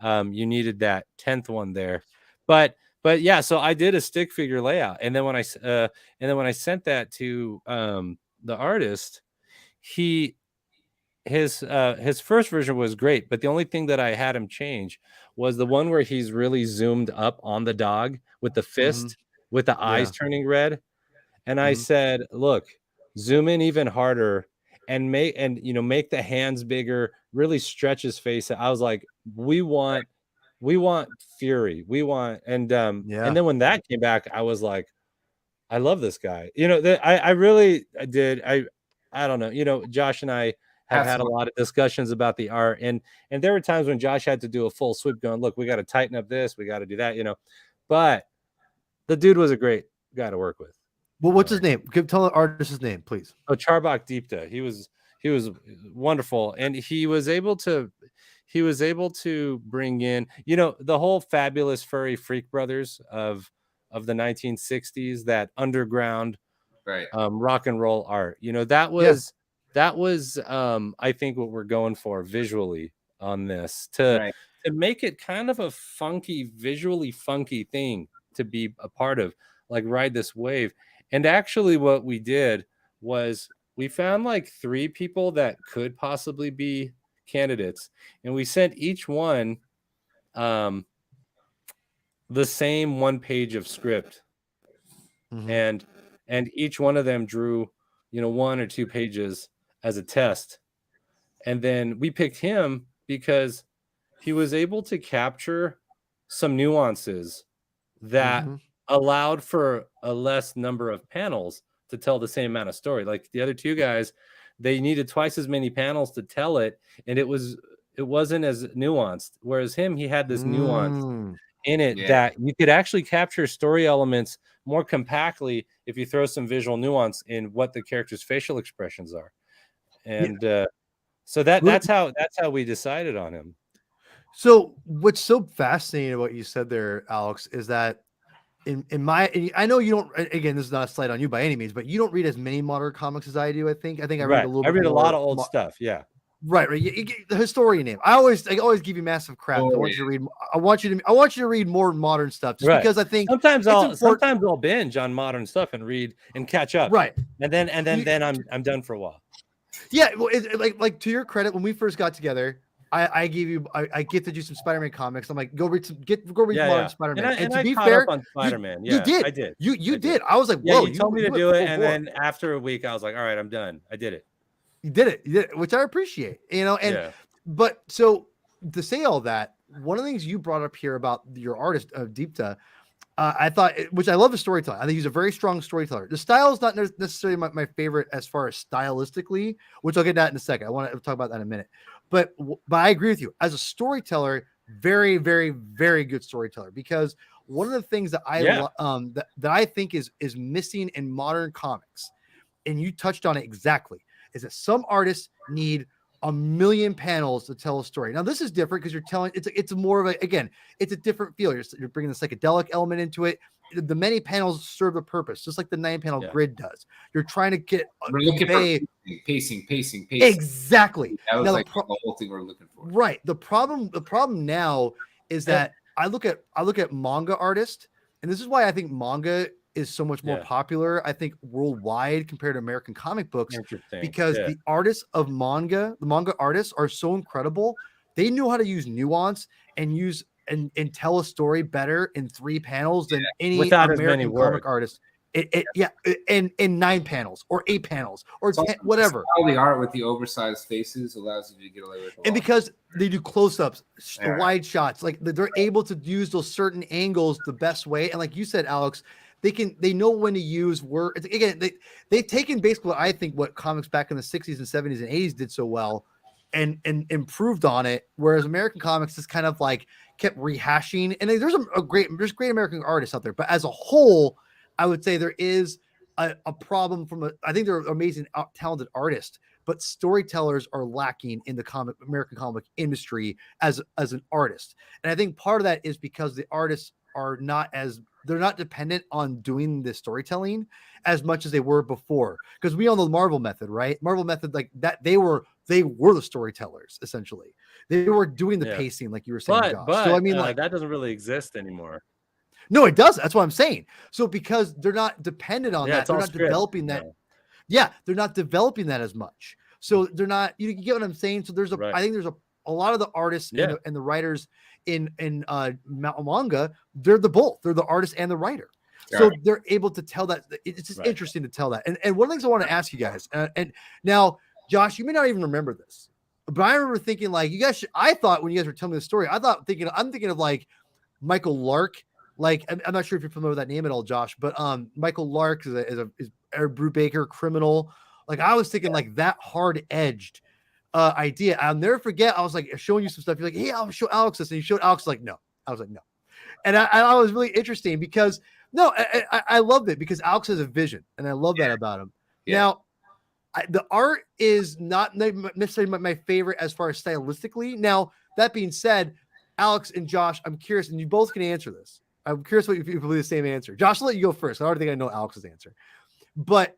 you needed that 10th one there. But yeah, so I did a stick figure layout, and then when I sent that to the artist, his first version was great, but the only thing that I had him change was the one where he's really zoomed up on the dog with the fist, with the eyes turning red. And I said, look, zoom in even harder and make the hands bigger, really stretch his face. I was like, we want fury. We want, and then when that came back, I was like, I love this guy. I really did. I don't know. Josh and I have had a lot of discussions about the art, and there were times when Josh had to do a full sweep, going, look, we got to tighten up this, we got to do that. But the dude was a great guy to work with.
Well, what's his name? Tell the artist his name, please.
Oh, Charbak Deepta. He was wonderful, and he was able to bring in the whole fabulous furry freak brothers of the 1960s, that underground rock and roll art. That was I think what we're going for visually on this, to make it kind of a visually funky thing to be a part of, like ride this wave. And actually what we did was we found like 3 people that could possibly be candidates, and we sent each one the same 1 page of script, and each one of them drew 1 or 2 pages as a test. And then we picked him because he was able to capture some nuances that allowed for a less number of panels to tell the same amount of story. Like the other 2 guys, they needed twice as many panels to tell it, and it wasn't as nuanced. Whereas him, he had this nuance in it that you could actually capture story elements more compactly if you throw some visual nuance in what the character's facial expressions are. And so that's how we decided on him.
So what's so fascinating about what you said there, Alex, is that I know you don't, again, this is not a slight on you by any means, but you don't read as many modern comics as I do. I think I read a little bit.
I read a lot of old stuff. Yeah.
Right. You get the historian name. I always give you massive crap. I want you to read more modern stuff, just because I think
sometimes I'll binge on modern stuff and read and catch up.
Right.
And then I'm done for a while.
Yeah. Well, like to your credit, when we first got together, I get to do some Spider-Man comics. I'm like, go read modern Spider-Man. And to be fair,
on Spider-Man.
You did.
I did.
You did. I was like, whoa,
you told me to do it, and then after a week, I was like, all right, I'm done. I did it.
You did it, which I appreciate. But so to say all that, one of the things you brought up here about your artist Deepta, I thought, which I love, the storyteller. I think he's a very strong storyteller. The style is not necessarily my favorite as far as stylistically, which I'll get to that in a second. I want to talk about that in a minute. But I agree with you. As a storyteller, very, very, very good storyteller. Because one of the things that that I think is missing in modern comics and you touched on it exactly, is that some artists need a million panels to tell a story. Now this is different because you're telling it's more of a, again, it's a different feel. You're bringing the psychedelic element into it. The many panels serve a purpose, just like the 9-panel grid does. You're trying to get
we're looking for pacing.
Exactly.
That was
now,
like the whole thing we're looking for.
Right. The problem now is that I look at manga artists, and this is why I think manga is so much more popular, I think, worldwide compared to American comic books, because the artists of manga, the manga artists are so incredible. They know how to use nuance and use and tell a story better in 3 panels than any
without
American comic artist. In 9 panels or 8 panels or 10, whatever.
All the art with the oversized faces allows you to get away with it.
And because they do close-ups, wide shots, like they're able to use those certain angles the best way. And like you said, Alex, they know when to use words. Again, they've taken basically I think what comics back in the 60s and 70s and 80s did so well and improved on it, whereas American comics is kind of like kept rehashing. And there's great American artists out there, but as a whole, I would say there is a problem I think they're amazing, talented artists, but storytellers are lacking in the American comic industry as an artist. And I think part of that is because the artists they're not dependent on doing the storytelling as much as they were before. Because we all know the Marvel method, right? Marvel method, like that, they were the storytellers essentially. They were doing the pacing, like you were saying, Josh.
But
so I mean,
that doesn't really exist anymore.
No, it does. That's what I'm saying. So because they're not dependent on that, they're not developing that. Yeah, they're not developing that as much. So they're not. You get what I'm saying? So there's I think there's a lot of the artists and the writers in manga. They're both. They're the artist and the writer. So they're able to tell that. It's just interesting to tell that. And one of the things I want to ask you guys, and now, Josh, you may not even remember this, but I remember thinking like you guys. I thought when you guys were telling me the story, I'm thinking of like Michael Lark. Like, I'm not sure if you're familiar with that name at all, Josh, but Michael Lark is a Brubaker criminal. Like, I was thinking like that hard-edged idea. I'll never forget. I was like showing you some stuff. You're like, hey, I'll show Alex this. And you showed Alex like, no. I was like, no. And I was really interesting because I loved it because Alex has a vision. And I love that about him. Yeah. Now, the art is not necessarily my favorite as far as stylistically. Now, that being said, Alex and Josh, I'm curious, and you both can answer this. I'm curious what you believe the same answer. Josh, I'll let you go first. I already think I know Alex's answer. But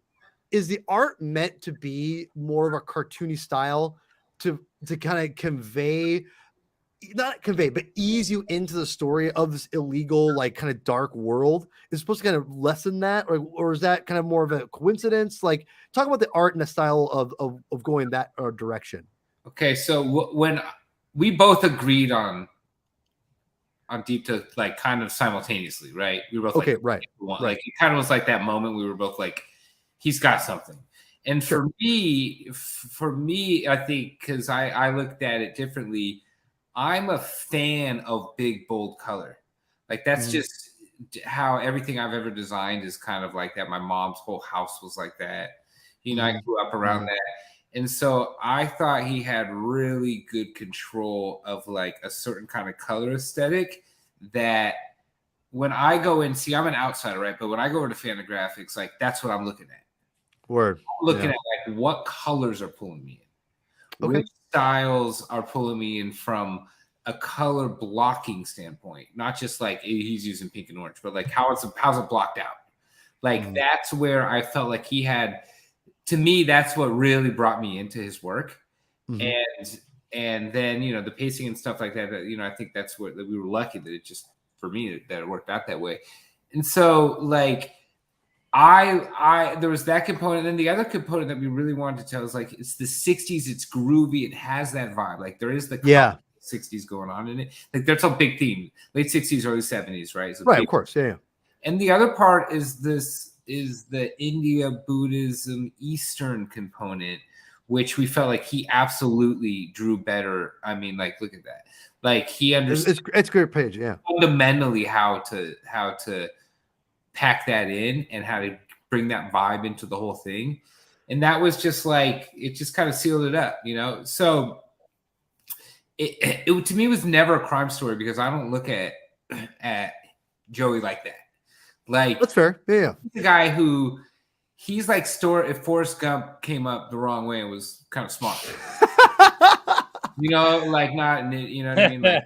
is the art meant to be more of a cartoony style to kind of but ease you into the story of this illegal, like kind of dark world? Is it supposed to kind of lessen that, or is that kind of more of a coincidence? Like, talk about the art and the style of going that direction.
Okay, so when we both agreed on Deep to like kind of simultaneously, right? We were both
okay,
like,
right.
Like it kind of was like that moment we were both like, he's got something. And for me, I think because I looked at it differently, I'm a fan of big, bold color. Like that's just how everything I've ever designed is kind of like that. My mom's whole house was like that. You know, I grew up around that. And so I thought he had really good control of like a certain kind of color aesthetic that when I go in, see, I'm an outsider, right? But when I go over to Fantagraphics, like that's what I'm looking at.
Word.
I'm looking at like what colors are pulling me in.
Okay.
Which styles are pulling me in from a color blocking standpoint, not just like he's using pink and orange, but like how's it blocked out? Like that's where I felt like he had, to me, that's what really brought me into his work. And then, you know, the pacing and stuff like that, you know, I think that's what we were lucky that it just, for me, that it worked out that way. And so like, there was that component. Then the other component that we really wanted to tell is like, it's the 60s, it's groovy. It has that vibe. Like there is the 60s going on in it. Like that's a big theme, late 60s, early 70s, right? So
right. Of course. Yeah.
And the other part is the India Buddhism Eastern component, which we felt like he absolutely drew better. I mean, like, look at that. Like he understood.
It's a great page. Yeah.
Fundamentally how to pack that in and how to bring that vibe into the whole thing. And that was just like, it just kind of sealed it up, you know? So it to me was never a crime story because I don't look at Joey like that. Like
that's fair. Yeah.
He's a guy who he's like if Forrest Gump came up the wrong way and was kind of smart. Like not, you know what I mean? Like,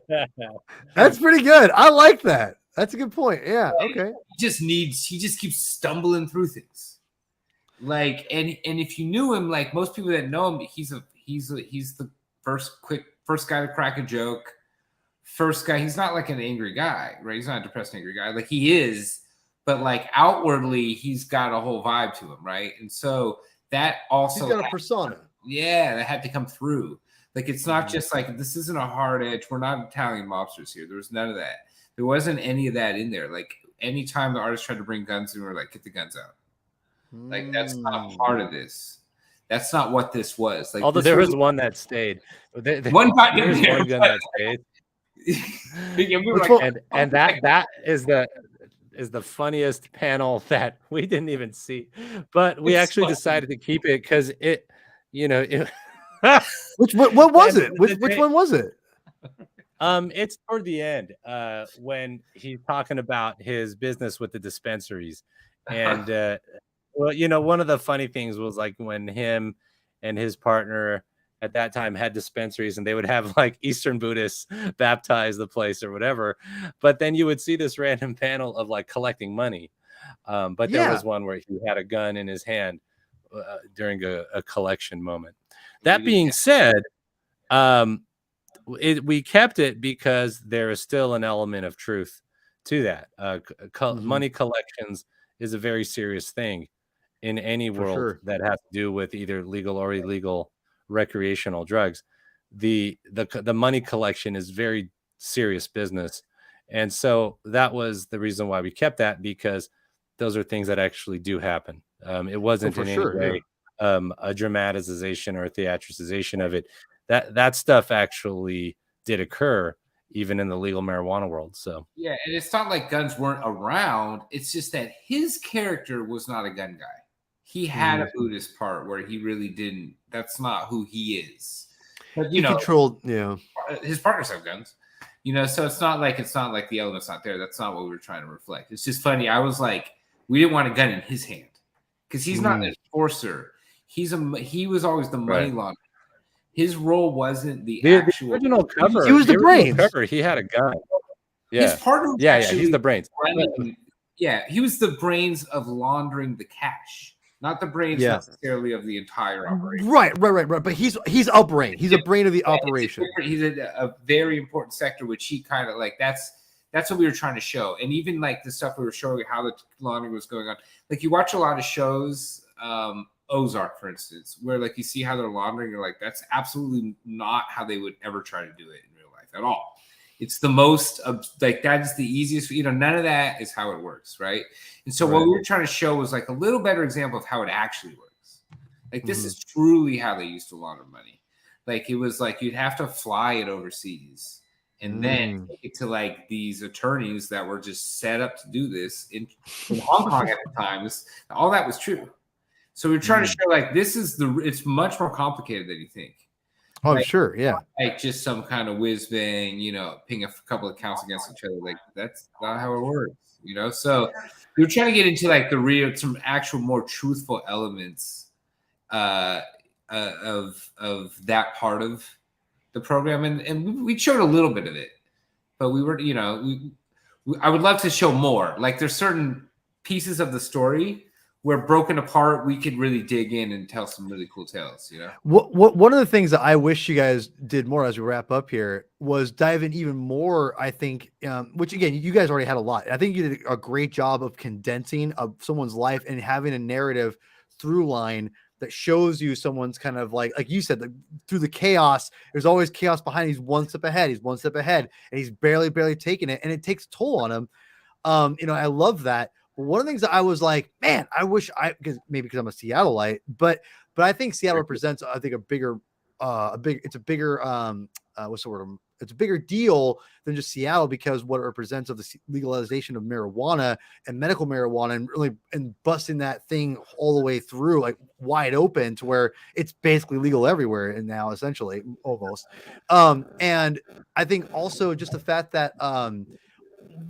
that's pretty good. I like that. That's a good point. Yeah. Okay.
He just keeps stumbling through things. Like, and if you knew him, like most people that know him, he's the first guy to crack a joke. First guy, he's not like an angry guy, right? He's not a depressed, angry guy. Like he is, but like outwardly, he's got a whole vibe to him, right? And so that also
he's got a persona.
That had to come through. Like it's not just like this isn't a hard edge. We're not Italian mobsters here. There was none of that. There wasn't any of that in there. Like anytime the artist tried to bring guns in, we were like, get the guns out. Like that's not part of this. That's not what this was. Like,
although there was one that stayed. There was one gun that stayed. and that is the funniest panel that we didn't even see, but we actually decided to keep it because it.
What was it? Which one was it?
It's toward the end when he's talking about his business with the dispensaries, and well, one of the funny things was like when him and his partner at that time had dispensaries and they would have like Eastern Buddhists baptize the place or whatever. But then you would see this random panel of like collecting money. But there was one where he had a gun in his hand during a collection moment. That being said, we kept it because there is still an element of truth to that. Money collections is a very serious thing in any world that has to do with either legal or illegal recreational drugs. The money collection is very serious business, and so that was the reason why we kept that, because those are things that actually do happen. It wasn't in any way a dramatization or a theatricization of it. That stuff actually did occur even in the legal marijuana world. So
yeah, and it's not like guns weren't around. It's just that his character was not a gun guy. He had a Buddhist part where he really didn't. That's not who he is. But he
controlled.
His partners have guns. So it's not like the element's not there. That's not what we were trying to reflect. It's just funny. I was like, we didn't want a gun in his hand because he's not an enforcer. He was always the money launderer. His role wasn't the actual
original cover.
He was the brains.
Cover. He had a gun. Yeah.
His partner.
He's the brains.
He was the brains of laundering the cash. Not the brains necessarily of the entire operation.
Right. But he's a brain. He's a brain of the operation.
He's a very important sector, which he kind of like. That's what we were trying to show. And even like the stuff we were showing, how the laundering was going on. Like you watch a lot of shows, Ozark, for instance, where like you see how they're laundering. You're like, that's absolutely not how they would ever try to do it in real life at all. It's the most like that is the easiest. None of that is how it works, right? And so what we were trying to show was like a little better example of how it actually works. Like this is truly how they used to launder money. Like it was like you'd have to fly it overseas and then take it to like these attorneys that were just set up to do this in Hong Kong at the time. All that was true. So we're trying to show like it's much more complicated than you think.
Oh, like, sure, yeah.
Like just some kind of whiz bang, ping a couple of counts against each other. Like that's not how it works, So we were trying to get into like some actual more truthful elements of that part of the program, and we showed a little bit of it, but we were, I would love to show more. Like there's certain pieces of the story where broken apart, we could really dig in and tell some really cool tales,
One of the things that I wish you guys did more as we wrap up here was dive in even more, I think, which again, you guys already had a lot. I think you did a great job of condensing of someone's life and having a narrative through line that shows you someone's kind of like you said, through the chaos, there's always chaos behind. He's one step ahead, and he's barely taking it, and it takes a toll on him. I love that. One of the things that I was like, man, I wish because I'm a Seattleite, but I think Seattle represents, I think, it's a bigger deal than just Seattle, because what it represents of the legalization of marijuana and medical marijuana, and really busting that thing all the way through, like wide open to where it's basically legal everywhere and now essentially almost. And I think also just the fact that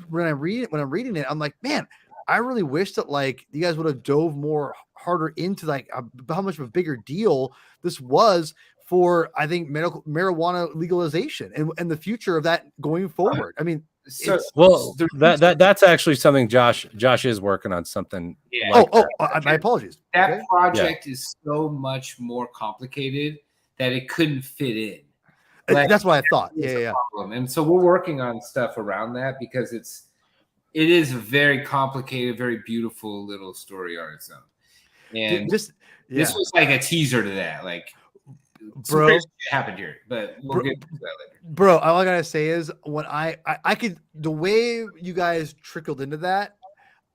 when I'm reading it, I'm like, man, I really wish that like you guys would have dove more harder into like how much of a bigger deal this was for, I think, medical marijuana legalization and the future of that going forward. I mean,
So
well,
the
that's actually something Josh is working on something.
Yeah.
Like
my apologies.
that
Okay.
project is so much more complicated that it couldn't fit in. Like,
That's what I thought.
was
Yeah,
the
yeah.
problem. And so we're working on stuff around that because it is a very complicated, very beautiful little story on its own. And
Just
this was like a teaser to that. Like, some
bro,
crazy shit happened here, but we'll get to that later.
bro, all I gotta say is when I could, the way you guys trickled into that,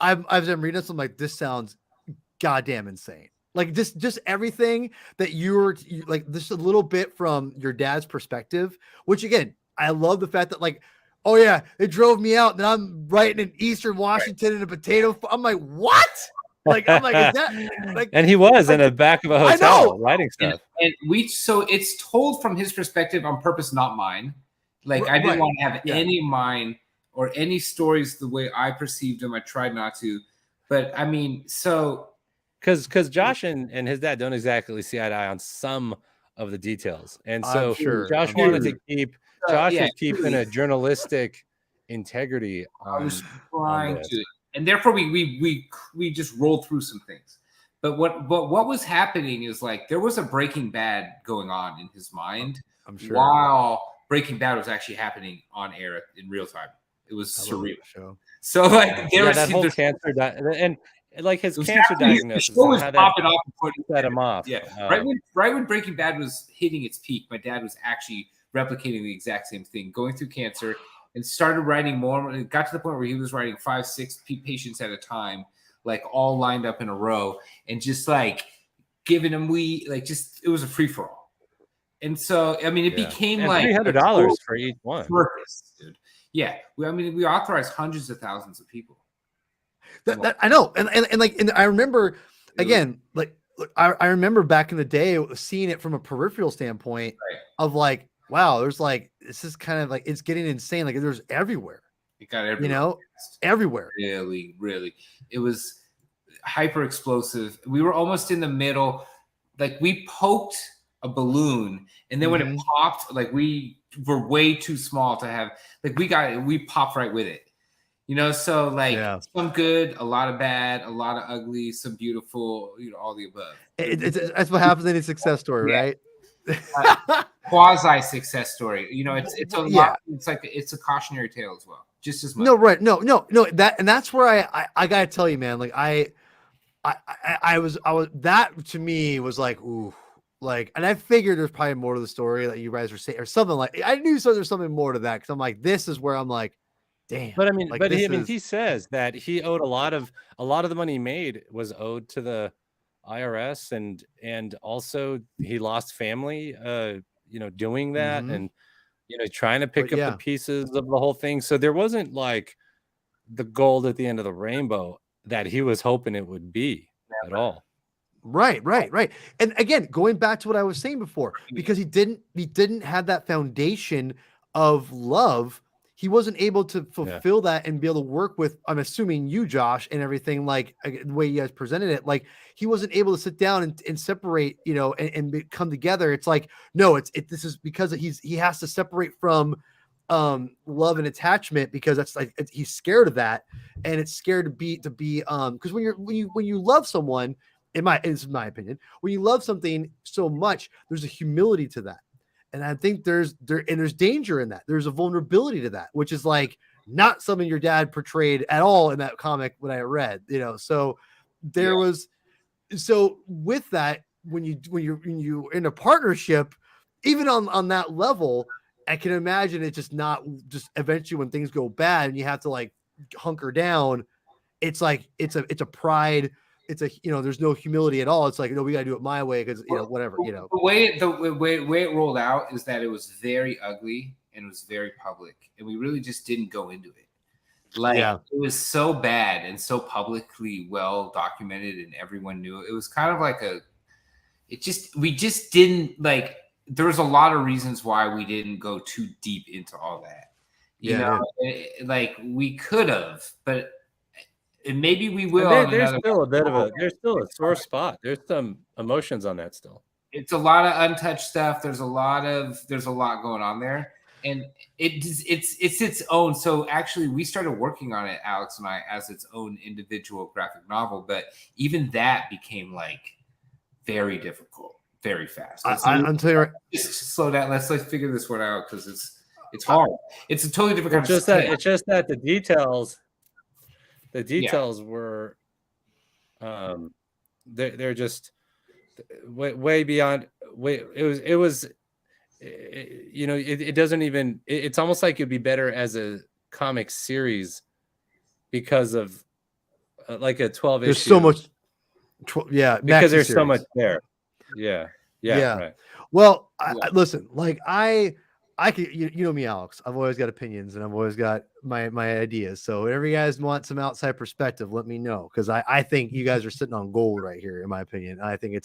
I've been reading something like, this sounds goddamn insane. Like just everything that you like, just a little bit from your dad's perspective, which again, I love the fact that like, oh yeah, it drove me out and I'm writing in Eastern Washington in a potato. I'm like, what? Like, I'm like, is that like,
and he was
like,
in the back of a
I
hotel
know.
writing stuff.
And so it's told from his perspective on purpose, not mine. Like, I didn't want to have any of mine or any stories the way I perceived them. I tried not to, but I mean, so
because Josh and his dad don't exactly see eye to eye on some of the details, and so Josh wanted to keep was keeping a journalistic integrity on.
I was trying to, and therefore we just rolled through some things. But what was happening is like there was a Breaking Bad going on in his mind,
I'm sure,
while Breaking Bad was actually happening on air in real time. It was surreal. So
like there was that whole cancer and like his cancer diagnosis. The show was popping off before he set him off.
Yeah, right when Breaking Bad was hitting its peak, my dad was actually replicating the exact same thing, going through cancer, and started writing more. It got to the point where he was writing 5-6 patients at a time, like all lined up in a row, and just like giving them it was a free for all. And so I mean, it became like
$300 for each one.
Purpose, dude. Yeah, we authorized hundreds of thousands of people.
That I know, and I remember again, like I remember back in the day seeing it from a peripheral standpoint of like, wow, there's like, this is kind of like, it's getting insane. Like there's everywhere.
It got everywhere.
You know, everywhere.
Really, really, it was hyper explosive. We were almost in the middle. Like we poked a balloon, and then when it popped, like we were way too small to have. Like we popped right with it. You know, so like some good, a lot of bad, a lot of ugly, some beautiful, all the above.
That's what happens in a success story, right?
Quasi success story. It's a lot. It's like it's a cautionary tale as well, just as much.
No, right? No. That's where I gotta tell you, man. Like I was that to me was like, ooh, like, and I figured there's probably more to the story that you guys were saying or something like. I knew there's something more to that because I'm like, this is where I'm like. Damn.
But I mean, like, he says that he owed a lot of the money he made was owed to the IRS, and also he lost family, doing that, and trying to pick up the pieces of the whole thing. So there wasn't like the gold at the end of the rainbow that he was hoping it would be at all.
Right. And again, going back to what I was saying before, because he didn't have that foundation of love. He wasn't able to fulfill that and be able to work with, I'm assuming you, Josh, and everything, like the way you guys presented it. Like he wasn't able to sit down and separate, and come together. It's like, no, this is because he has to separate from love and attachment because that's like, he's scared of that. And it's scared to be, because when you love someone, it's my opinion, when you love something so much, there's a humility to that. And I think there's danger in that. There's a vulnerability to that, which is like not something your dad portrayed at all in that comic when I read, so there was, so with that, when you're in a partnership, even on that level, I can imagine it's just eventually when things go bad and you have to like hunker down. It's like, it's a pride. It's there's no humility at all. It's like, no, we got to do it my way because, whatever,
The way it rolled out is that it was very ugly and it was very public. And we really just didn't go into it. Like, it was so bad and so publicly well documented and everyone knew it. It was kind of like we just didn't like, there was a lot of reasons why we didn't go too deep into all that. Like we could have, but And maybe we will.
There's still a bit of there's still a sore spot. There's some emotions on that still.
It's a lot of untouched stuff. There's a lot going on there, and it's its own. So actually, we started working on it, Alex and I, as its own individual graphic novel. But even that became like very difficult, very fast.
I'm telling you,
just slow down. Let's figure this one out because it's hard. It's a totally different kind of
stuff. It's just that the details were they're just way beyond it was you know, it doesn't even it's almost like it'd be better as a comic series because of like a 12
there's
issue.
so much
because there's so much there. Yeah. Right.
Well, listen, like I can, you know me, Alex. I've always got opinions and I've always got my ideas. So whenever you guys want some outside perspective, let me know, because I think you guys are sitting on gold right here, in my opinion. I think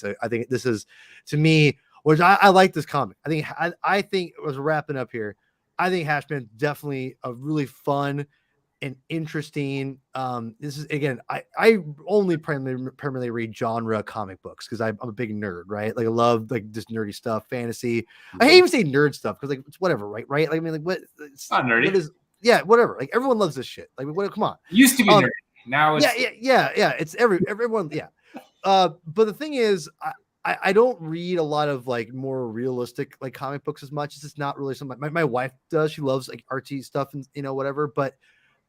this is, to me, which I like this comic. I think as we're wrapping up here, I think Hashman definitely a really fun and interesting. This is, again, I only primarily read genre comic books because I'm a big nerd, right? Like I love like this nerdy stuff, fantasy. I hate even say nerd stuff because like it's whatever, right? Like, I mean, like what? It's
not nerdy.
What is, yeah, whatever. Like everyone loves this shit. Like what? Come on.
It used to be nerdy. Now it's
yeah. It's everyone. Yeah. But the thing is, I don't read a lot of like more realistic like comic books as much. It's just not really something my wife does. She loves like artsy stuff and whatever. But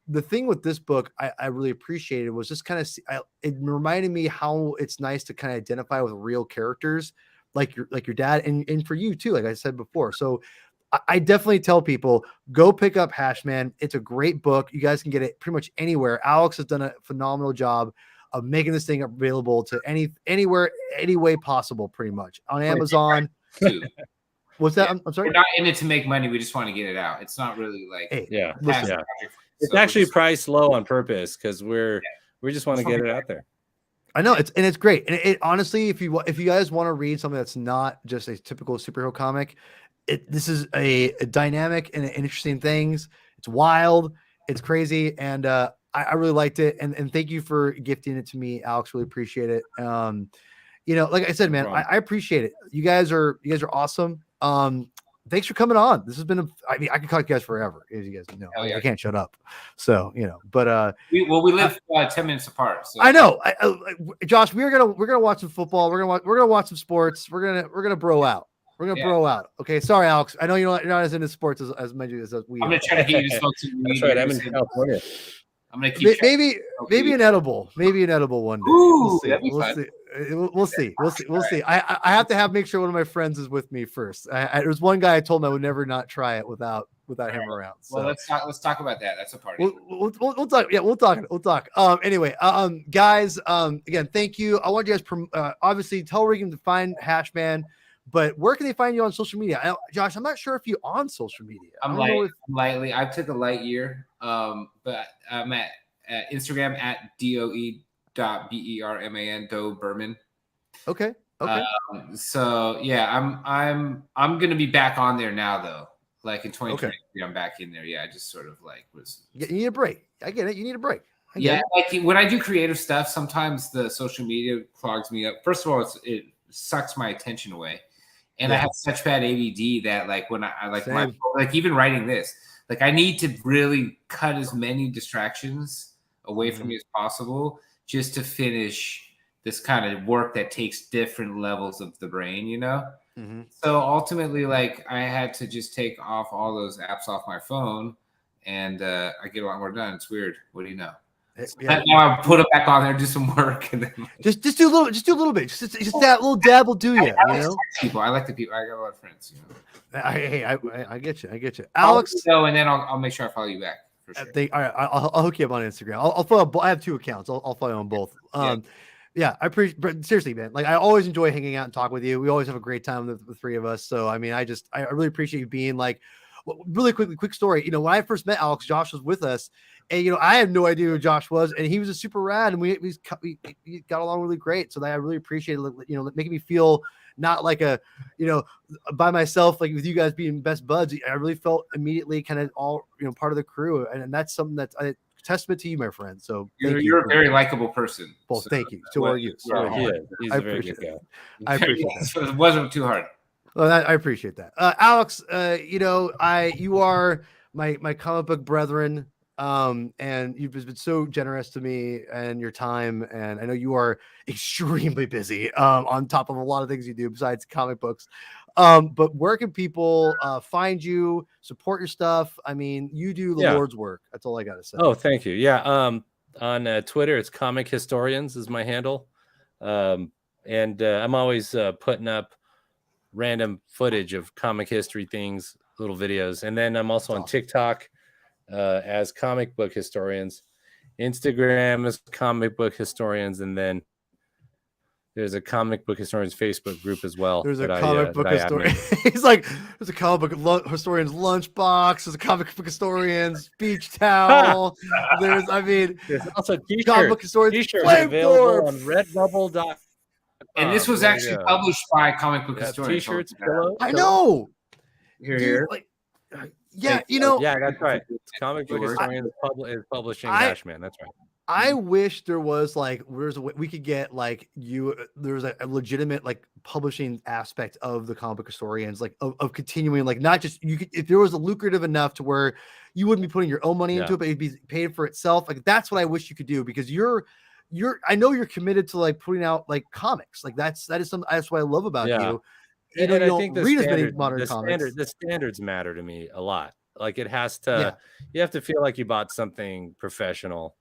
the thing with this book I really appreciated was just kind of it reminded me how it's nice to kind of identify with real characters like your dad and for you too, like I said before. So I definitely tell people, go pick up Hashman. It's a great book. You guys can get it pretty much anywhere. Alex has done a phenomenal job of making this thing available to anywhere, any way possible, pretty much on Amazon. What's that? I'm sorry.
We're not in it to make money. We just want to get it out. It's not really like
It's actually priced low on purpose because we just want to get it out there.
I know it's great. And it honestly, if you guys want to read something that's not just a typical superhero comic, this is a dynamic and interesting things. It's wild, it's crazy, and I really liked it. And thank you for gifting it to me, Alex. Really appreciate it. You know, like I said, man, I appreciate it. You guys are awesome. Thanks for coming on. This has been I mean, I could talk to you guys forever, as you guys know. I can't shut up. So, you know, but
we live 10 minutes apart. So.
I know. Josh, we're gonna watch some football. We're gonna watch some sports. We're gonna bro out. We're gonna bro out. Okay, sorry, Alex. I know you're not as into sports as much as we.
I'm gonna try to get you to smoke some weed.
That's right. I'm in California.
I'm gonna keep
maybe an edible. Maybe an edible one day.
Ooh,
We'll see. I have to make sure one of my friends is with me first. There was one guy I told him I would never not try it without him around. So.
Well, let's talk about that. That's a party.
We'll talk. Yeah, we'll talk. Anyway, guys, again, thank you. I want you guys obviously tell where you can find Hashman, but where can they find you on social media? Josh, I'm not sure if you're on social media.
I'm lightly. I took a light year, but I'm at Instagram at DOE.BERMAN Doe Berman.
Okay.
So yeah, I'm gonna be back on there now though. Like in 2023, I'm back in there. Yeah, I just sort of like was.
You need a break. I get it. You need a break.
Like when I do creative stuff, sometimes the social media clogs me up. First of all, it sucks my attention away. And I have such bad ADD that like when I like even writing this, like I need to really cut as many distractions away from me as possible just to finish this kind of work that takes different levels of the brain, you know? Mm-hmm. So ultimately, like I had to just take off all those apps off my phone and I get a lot more done. It's weird. What do you know? Yeah. Now I put it back on there, do some work, and then
just do a little bit. Just that little dab will do you.
People, I like the people. I got a lot of friends. You know,
I get you, Alex.
And then I'll make sure I follow you back for sure.
All right, I'll hook you up on Instagram. I'll follow. I have 2 accounts. I'll follow you on both. Yeah, I appreciate. But seriously, man, like I always enjoy hanging out and talking with you. We always have a great time with the 3 of us. So I mean, I really appreciate you being like. Really quick story. You know, when I first met Alex, Josh was with us, and you know, I had no idea who Josh was, and he was a super rad, and we got along really great. So that I really appreciated, you know, making me feel not like a, you know, by myself, like with you guys being best buds. I really felt immediately kind of all, you know, part of the crew, and that's something that testament to you, my friend. So
you're a very likable person.
Well,
so
thank you. So are you. So
Yeah, he is. He's
I
a very
appreciate
good guy.
I appreciate that.
So it wasn't too hard.
Well, I appreciate that. Alex, you know, you are my comic book brethren. And you've been so generous to me and your time. And I know you are extremely busy, on top of a lot of things you do besides comic books. But where can people find you, support your stuff? I mean, you do the Lord's work. That's all I got to say.
Oh, thank you. Yeah. On Twitter, it's Comic Historians is my handle. And I'm always putting up random footage of comic history things, little videos. And then I'm also on TikTok as Comic Book Historians. Instagram is Comic Book Historians, and then there's a Comic Book Historians Facebook group as well.
There's a comic book historian. He's like, there's a comic book historian's lunchbox. There's a comic book historian's beach towel. There's
also
comic book historian's
t-shirts available on Redbubble.
And this was actually published by Comic Book Historians.
T-shirts,
I know.
Here.
Like, yeah, you know.
Yeah, that's right. Comic Book Historians is publishing Hashman. That's right.
I wish there was like we could get like there's a legitimate like publishing aspect of the comic book historians, like of continuing, like not just you could, if there was a lucrative enough to where you wouldn't be putting your own money into it, but it'd be paid for itself. Like that's what I wish you could do, because I know you're committed to like putting out like comics. Like that is something that's what I love about you.
And
you
I think
the
standards matter to me a lot. Like it has to, you have to feel like you bought something professional.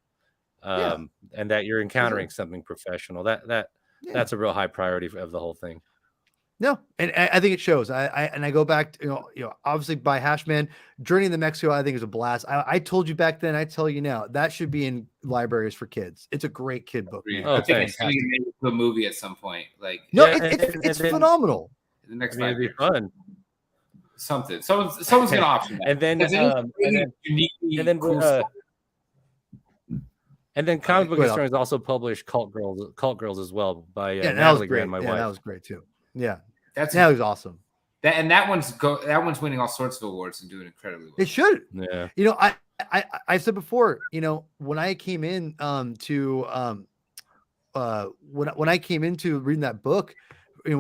And that you're encountering something professional. That's a real high priority of the whole thing.
No, and I think it shows. I go back to, you know, obviously by Hashman, Journey into Mexico, I think is a blast. I told you back then, I tell you now, that should be in libraries for kids. It's a great kid book.
Oh,
I think it's going to get made into a movie at some point. Like,
no, it's phenomenal.
The next
it'd be fun.
Something. Someone's going to option that.
And then Comic Book Historians also published Cult Girls as well by Natalie Grant, my wife.
That was great too. Yeah,
that
was awesome.
That one's winning all sorts of awards and doing incredibly well.
It should.
Yeah.
You know, I said before, you know, when I came in when I came into reading that book, for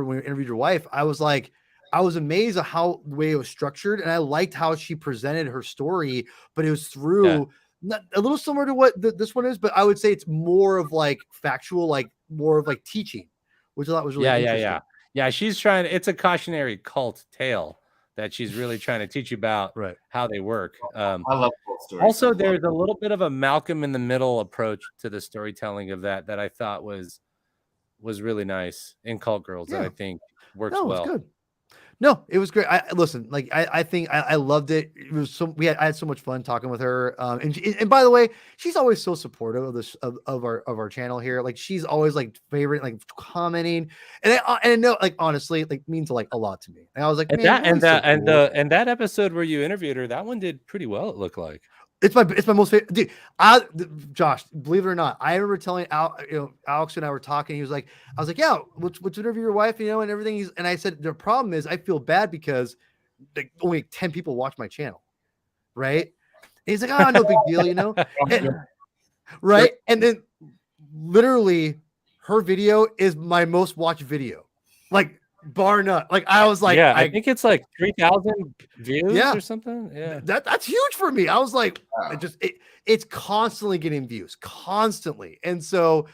when you interviewed your wife, I was amazed at how the way it was structured, and I liked how she presented her story, but it was through. Not, a little similar to what this one is, but I would say it's more of like factual, like more of like teaching, which I thought was really interesting.
Yeah. She's trying. It's a cautionary cult tale that she's really trying to teach you about how they work.
I love cult stories.
Also, there's a little bit of a Malcolm in the Middle approach to the storytelling of that I thought was really nice in Cult Girls that I think works well.
It was good. No, it was great. I think I loved it. It was I had so much fun talking with her. And by the way, she's always so supportive of this of our channel here. Like she's always like favorite, like commenting, and I know, like honestly, like means like a lot to me. And I was like,
and that episode where you interviewed her, that one did pretty well. It looked like.
It's my most favorite, dude. Josh, believe it or not, I remember telling Alex and I were talking. I was like, yeah, let's interview your wife, you know, and everything. And I said, the problem is I feel bad because like only 10 people watch my channel, right? And he's like, oh, no big deal, you know, right? And then literally, her video is my most watched video, like bar none. Like I was like,
I think it's like 3,000 views or something. Yeah,
that's huge for me. I was like, it's constantly getting views, constantly, and so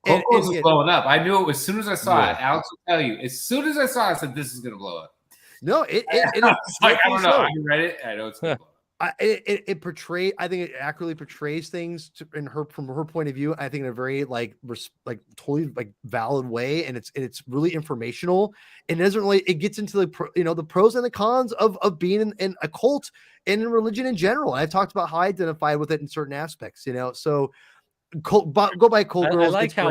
it was blowing up. I knew it as soon as I saw it. Alex will tell you, as soon as I saw it, I said, "This is gonna blow up."
No, it
like I don't know. I read it. I know it's gonna blow up.
It portrays. I think it accurately portrays things from her point of view. I think in a very like totally like valid way, and it's really informational. And it doesn't really. It gets into the pros and the cons of being in a cult and in religion in general. And I've talked about how I identified with it in certain aspects. You know, so go by Cult Girls.
I like how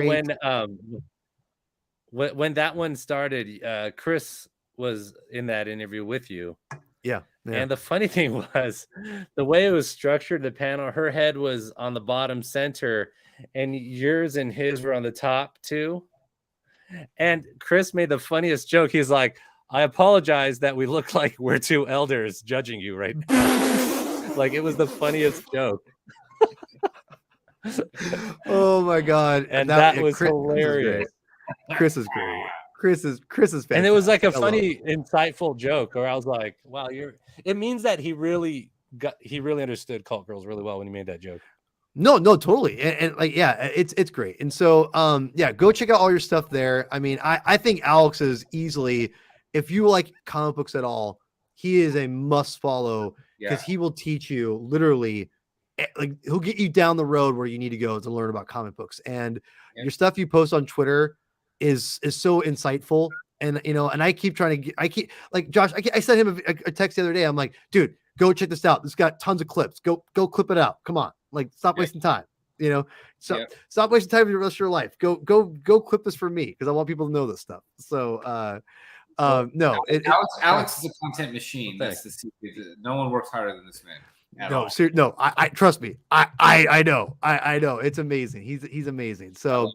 when that one started, Chris was in that interview with you.
Yeah.
And the funny thing was the way it was structured, the panel, her head was on the bottom center and yours and his were on the top too. And Chris made the funniest joke. He's like, I apologize that we look like we're two elders judging you right now. Like it was the funniest joke.
Oh my god.
And that was
Chris is great.
hilarious.
Chris is great. Chris is fantastic.
And it was like a
I love
funny, insightful joke where I was like, wow, it means that he really understood cult girls really well when he made that joke.
No, totally. And like, yeah, it's great. And so, yeah, go check out all your stuff there. I mean, I think Alex is easily, if you like comic books at all, he is a must follow because he will teach you literally, like he'll get you down the road where you need to go to learn about comic books. And your stuff you post on Twitter is so insightful. And, you know, and I keep trying to I keep like Josh, I sent him a text the other day. I'm like, dude, go check this out. This got tons of clips. Go clip it out. Come on. Like, stop wasting time, you know, stop wasting time for the rest of your life. Go clip this for me. Because I want people to know this stuff. So, no,
Alex is a content machine. That's the secret. No one works harder than this man.
No, I trust me. I know. I know. It's amazing. He's amazing. So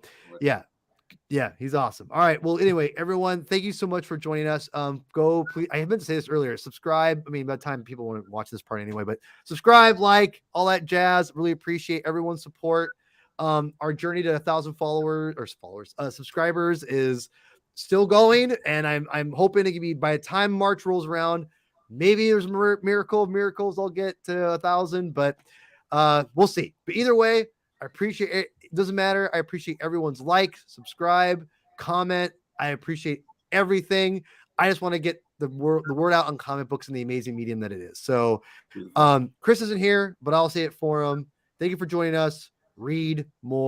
yeah, he's awesome. All right. Well, anyway, everyone, thank you so much for joining us. Go please. I meant to say this earlier. Subscribe. I mean, by the time people want to watch this part anyway, but subscribe, like, all that jazz. Really appreciate everyone's support. Our journey to 1,000 subscribers is still going, and I'm hoping it can be by the time March rolls around. Maybe there's a miracle of miracles. I'll get to 1,000, but we'll see. But either way, I appreciate it. It doesn't matter. I appreciate everyone's like, subscribe, comment. I appreciate everything. I just want to get the word out on comic books and the amazing medium that it is. So Chris isn't here, but I'll say it for him. Thank you for joining us. Read more.